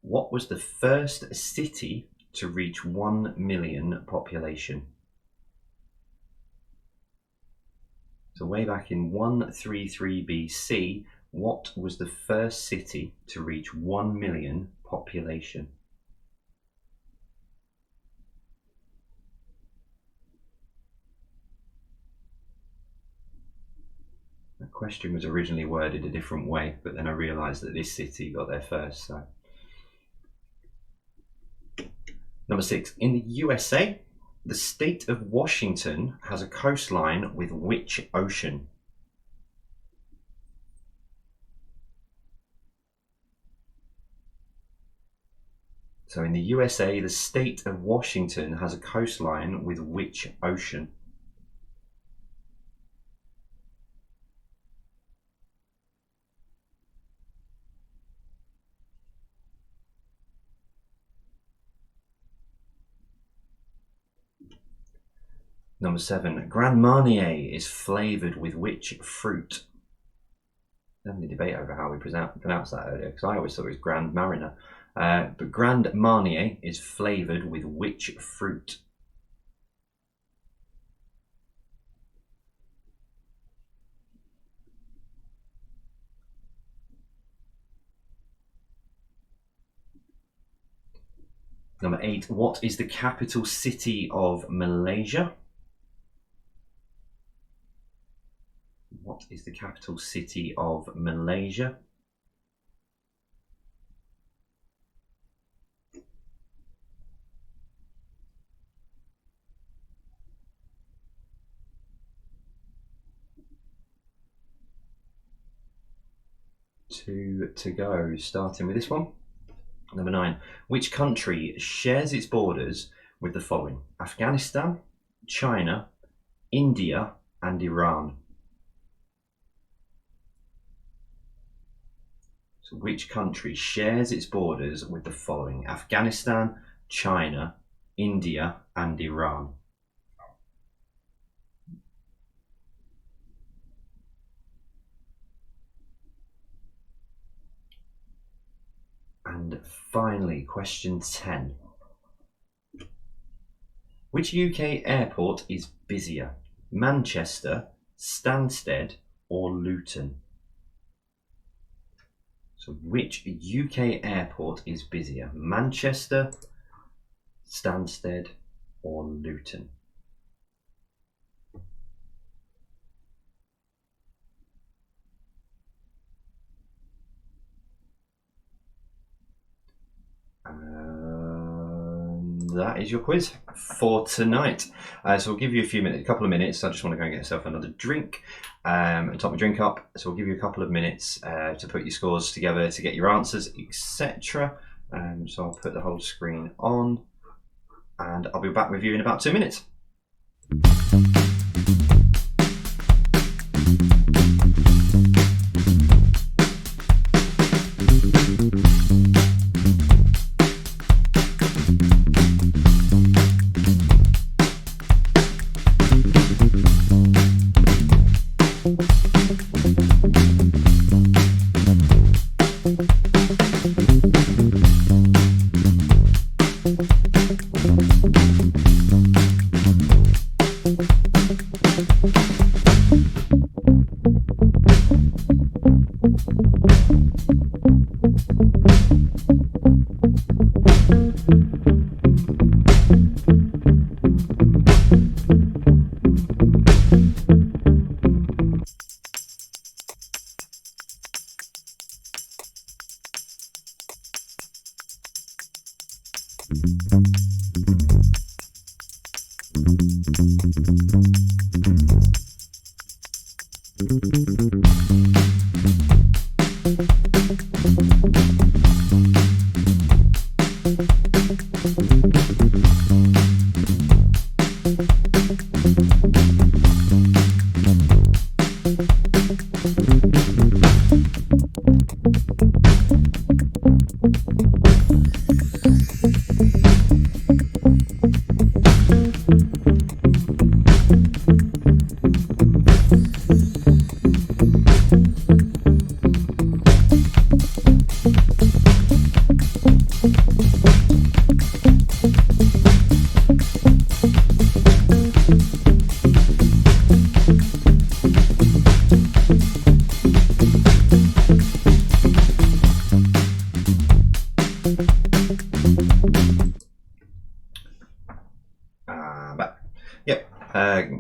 what was the first city to reach 1 million population? So way back in 133 BC, what was the first city to reach 1 million population? The question was originally worded a different way, but then I realised that this city got there first. So, number 6. In the USA, the state of Washington has a coastline with which ocean? So in the USA, the state of Washington has a coastline with which ocean? Number 7. Grand Marnier is flavoured with which fruit? There's a debate over how we pronounce that earlier, because I always thought it was Grand Mariner. But Grand Marnier is flavoured with which fruit? Number 8. What is the capital city of Malaysia? What is the capital city of Malaysia? Two to go, starting with this one. Number 9. Which country shares its borders with the following? Afghanistan, China, India, and Iran. So which country shares its borders with the following? Afghanistan, China, India, and Iran. And finally, question 10. Which UK airport is busier? Manchester, Stansted, or Luton? So which UK airport is busier? Manchester, Stansted, or Luton? That is your quiz for tonight. So we'll give you a couple of minutes. I just want to go and get myself another drink and top my drink up. So we'll give you a couple of minutes to put your scores together, to get your answers, etc. So I'll put the whole screen on and I'll be back with you in about 2 minutes.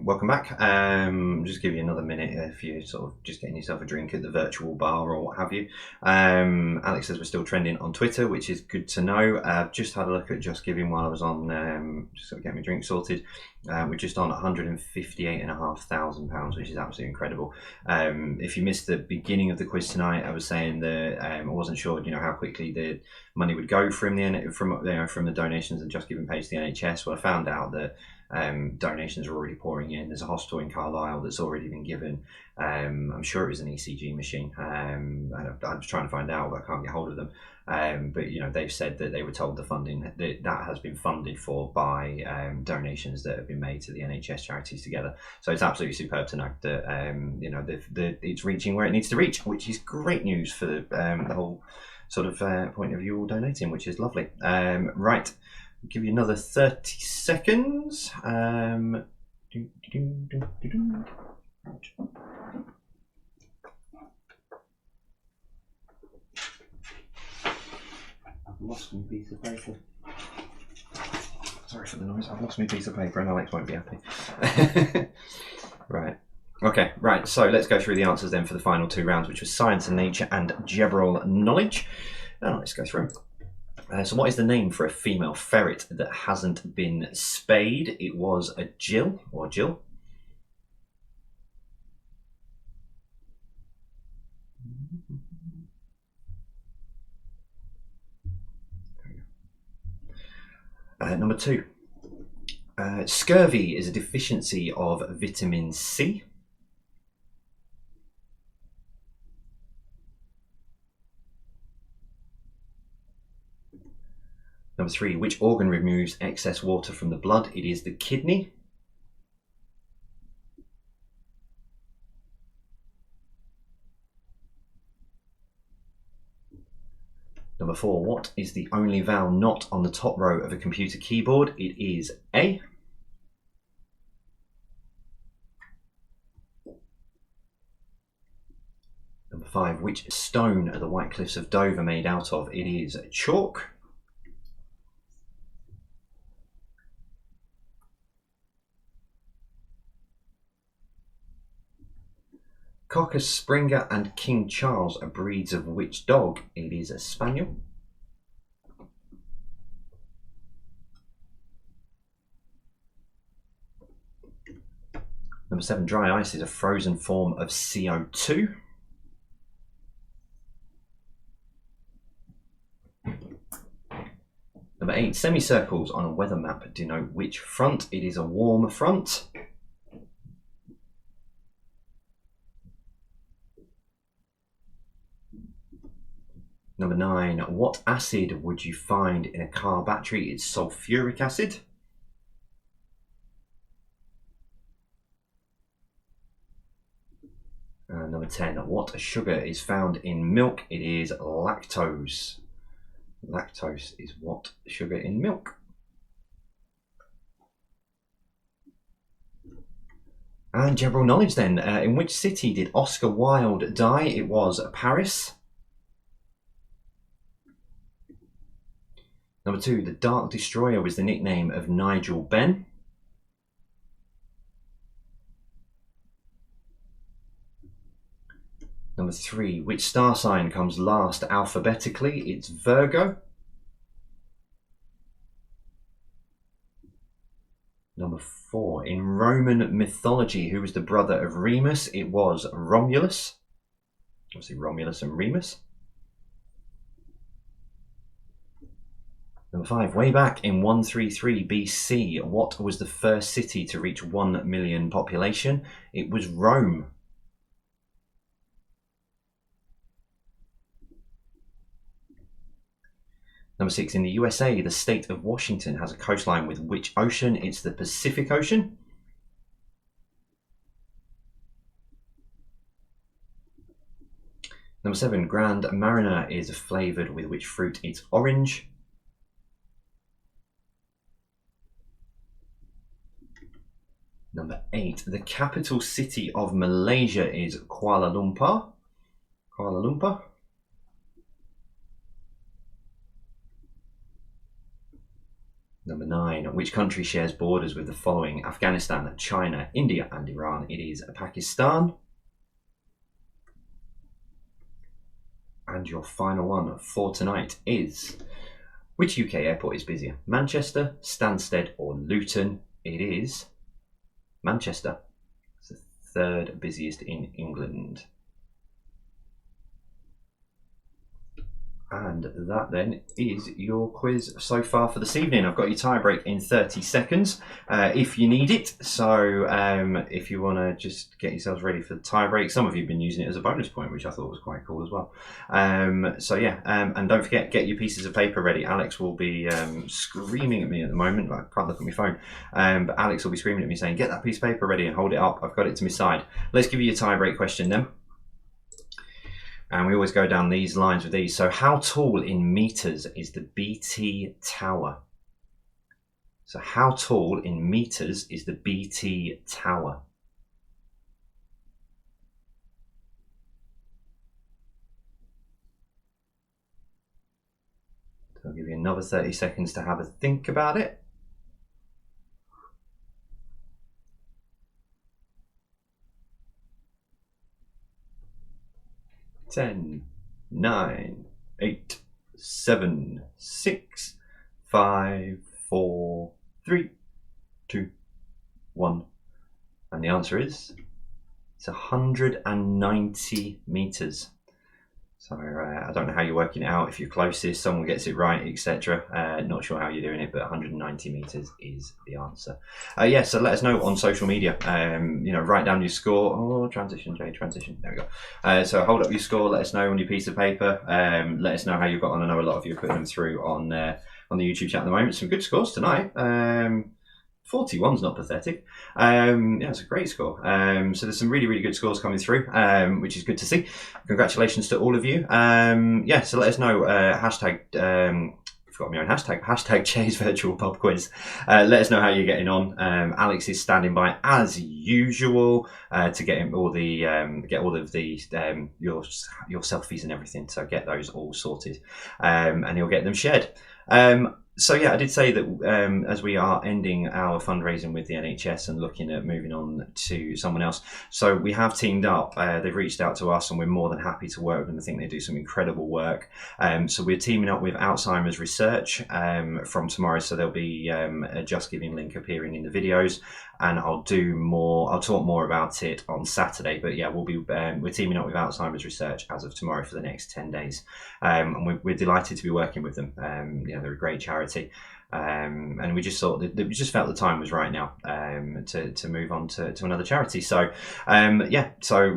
Welcome back. Just give you another minute if you're sort of just getting yourself a drink at the virtual bar or what have you. Alex says we're still trending on Twitter, which is good to know. I've just had a look at Just Giving while I was on, just sort of getting my drink sorted. We're just on £158,500, which is absolutely incredible. If you missed the beginning of the quiz tonight, I was saying that I wasn't sure, how quickly the money would go from the donations and Just Giving page to the NHS. Well, I found out that donations are already pouring in. There's a hospital in Carlisle that's already been given. I'm sure it was an ECG machine. I'm trying to find out, but I can't get hold of them. But they've said that they were told the funding that has been funded for by donations that have been made to the NHS charities together. So it's absolutely superb to know that it's reaching where it needs to reach, which is great news for the whole sort of point of view all donating, which is lovely. Right. Give you another 30 seconds. I've lost my piece of paper. Sorry for the noise. I've lost my piece of paper and Alex won't be happy. Right. Okay, right. So let's go through the answers then for the final two rounds, which was science and nature and general knowledge. Now let's go through them. So what is the name for a female ferret that hasn't been spayed? It was a Jill or Jill. Number two. Scurvy is a deficiency of vitamin C. Number three, which organ removes excess water from the blood? It is the kidney. Number four, what is the only vowel not on the top row of a computer keyboard? It is A. Number five, which stone are the White Cliffs of Dover made out of? It is chalk. Cocker Springer and King Charles are breeds of which dog? It is a spaniel. Number seven, dry ice is a frozen form of CO2. Number eight, semicircles on a weather map denote which front? It is a warm front. Number nine, what acid would you find in a car battery? It's sulfuric acid. Number 10, what sugar is found in milk? It is lactose. Lactose is what sugar in milk. And general knowledge then. In which city did Oscar Wilde die? It was Paris. Number two, the Dark Destroyer was the nickname of Nigel Benn. Number three, which star sign comes last alphabetically? It's Virgo. Number 4. In Roman mythology, who was the brother of Remus? It was Romulus. Obviously, Romulus and Remus. Number 5. Way back in 133 BC, what was the first city to reach 1 million population? It was Rome. Number 6. In the USA, the state of Washington has a coastline with which ocean? It's the Pacific Ocean. Number 7. Grand Marnier is flavoured with which fruit? It's orange. Number 8. The capital city of Malaysia is Kuala Lumpur. Kuala Lumpur. Number 9. Which country shares borders with the following? Afghanistan, China, India and Iran? It is Pakistan. And your final one for tonight is, which UK airport is busier? Manchester, Stansted or Luton? It is Manchester. It's the 3rd busiest in England. And that then is your quiz so far for this evening. I've got your tie break in 30 seconds if you need it. So if you want to just get yourselves ready for the tie break. Some of you have been using it as a bonus point, which I thought was quite cool as well. So yeah, and don't forget, get your pieces of paper ready. Alex will be screaming at me at the moment. I can't look at my phone. But Alex will be screaming at me saying, get that piece of paper ready and hold it up. I've got it to my side. Let's give you your tie break question then. And we always go down these lines with these. So how tall in meters is the BT Tower? So how tall in meters is the BT Tower? So I'll give you another 30 seconds to have a think about it. 10, 9, 8, 7, 6, 5, 4, 3, 2, 1. And the answer is, it's 190 meters. So I don't know how you're working it out. If you're closest, someone gets it right, etc. Not sure how you're doing it, but 190 meters is the answer. Yeah, so let us know on social media. You know, write down your score. Oh, transition, Jay, transition. There we go. So hold up your score. Let us know on your piece of paper. Let us know how you got on. I know a lot of you are putting them through on the YouTube chat at the moment. Some good scores tonight. 41's not pathetic. Yeah, it's a great score. So there's some really, really good scores coming through, which is good to see. Congratulations to all of you. Yeah, so let us know. Hashtag, I forgot my own hashtag. Hashtag Jay's Virtual Pub Quiz. Let us know how you're getting on. Alex is standing by as usual to get him all the your selfies and everything. So get those all sorted, and he'll get them shared. So yeah, I did say that as we are ending our fundraising with the NHS and looking at moving on to someone else, so we have teamed up. They've reached out to us and we're more than happy to work with them. I think they do some incredible work. So we're teaming up with Alzheimer's Research from tomorrow. So there'll be a Just Giving link appearing in the videos, and I'll talk more about it on Saturday. But yeah, we're teaming up with Alzheimer's Research as of tomorrow for the next 10 days. And we're delighted to be working with them. You know, they're a great charity. And we just thought that we just felt the time was right now to move on to another charity. So yeah, so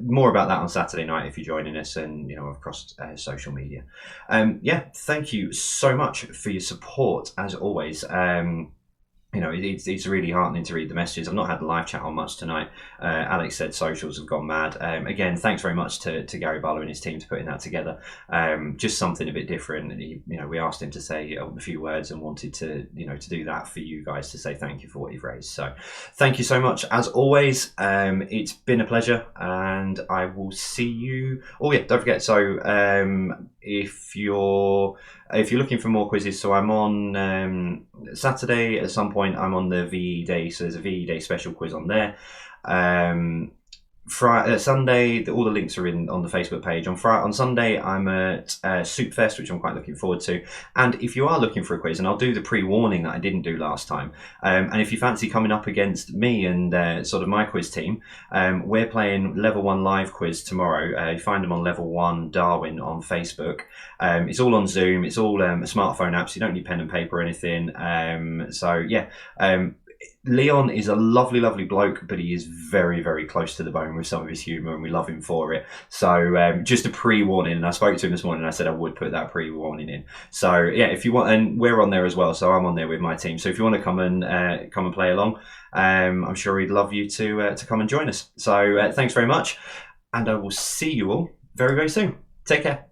more about that on Saturday night if you're joining us, and you know, across social media. Yeah, thank you so much for your support as always. You know, it's really heartening to read the messages. I've not had the live chat on much tonight. Alex said socials have gone mad. Again, thanks very much to Gary Barlow and his team for putting that together. Just something a bit different. And you know, we asked him to say a few words and wanted to do that for you guys, to say thank you for what you've raised. So thank you so much as always. It's been a pleasure, and I will see you. Oh yeah, don't forget. So if you're looking for more quizzes, so I'm on Saturday at some point. I'm on the VE Day, so there's a VE Day special quiz on there. Sunday, all the links are on the Facebook page. On Sunday, I'm at Soup Fest, which I'm quite looking forward to. And if you are looking for a quiz, and I'll do the pre-warning that I didn't do last time, and if you fancy coming up against me and sort of my quiz team, we're playing Level 1 live quiz tomorrow. You find them on Level 1 Darwin on Facebook. It's all on Zoom. It's all a smartphone app, so you don't need pen and paper or anything. Leon is a lovely, lovely bloke, but he is very, very close to the bone with some of his humour, and we love him for it. So just a pre-warning, and I spoke to him this morning, and I said I would put that pre-warning in. So yeah, if you want, and we're on there as well, so I'm on there with my team. So if you want to come and play along, I'm sure he'd love you to come and join us. So thanks very much, and I will see you all very, very soon. Take care.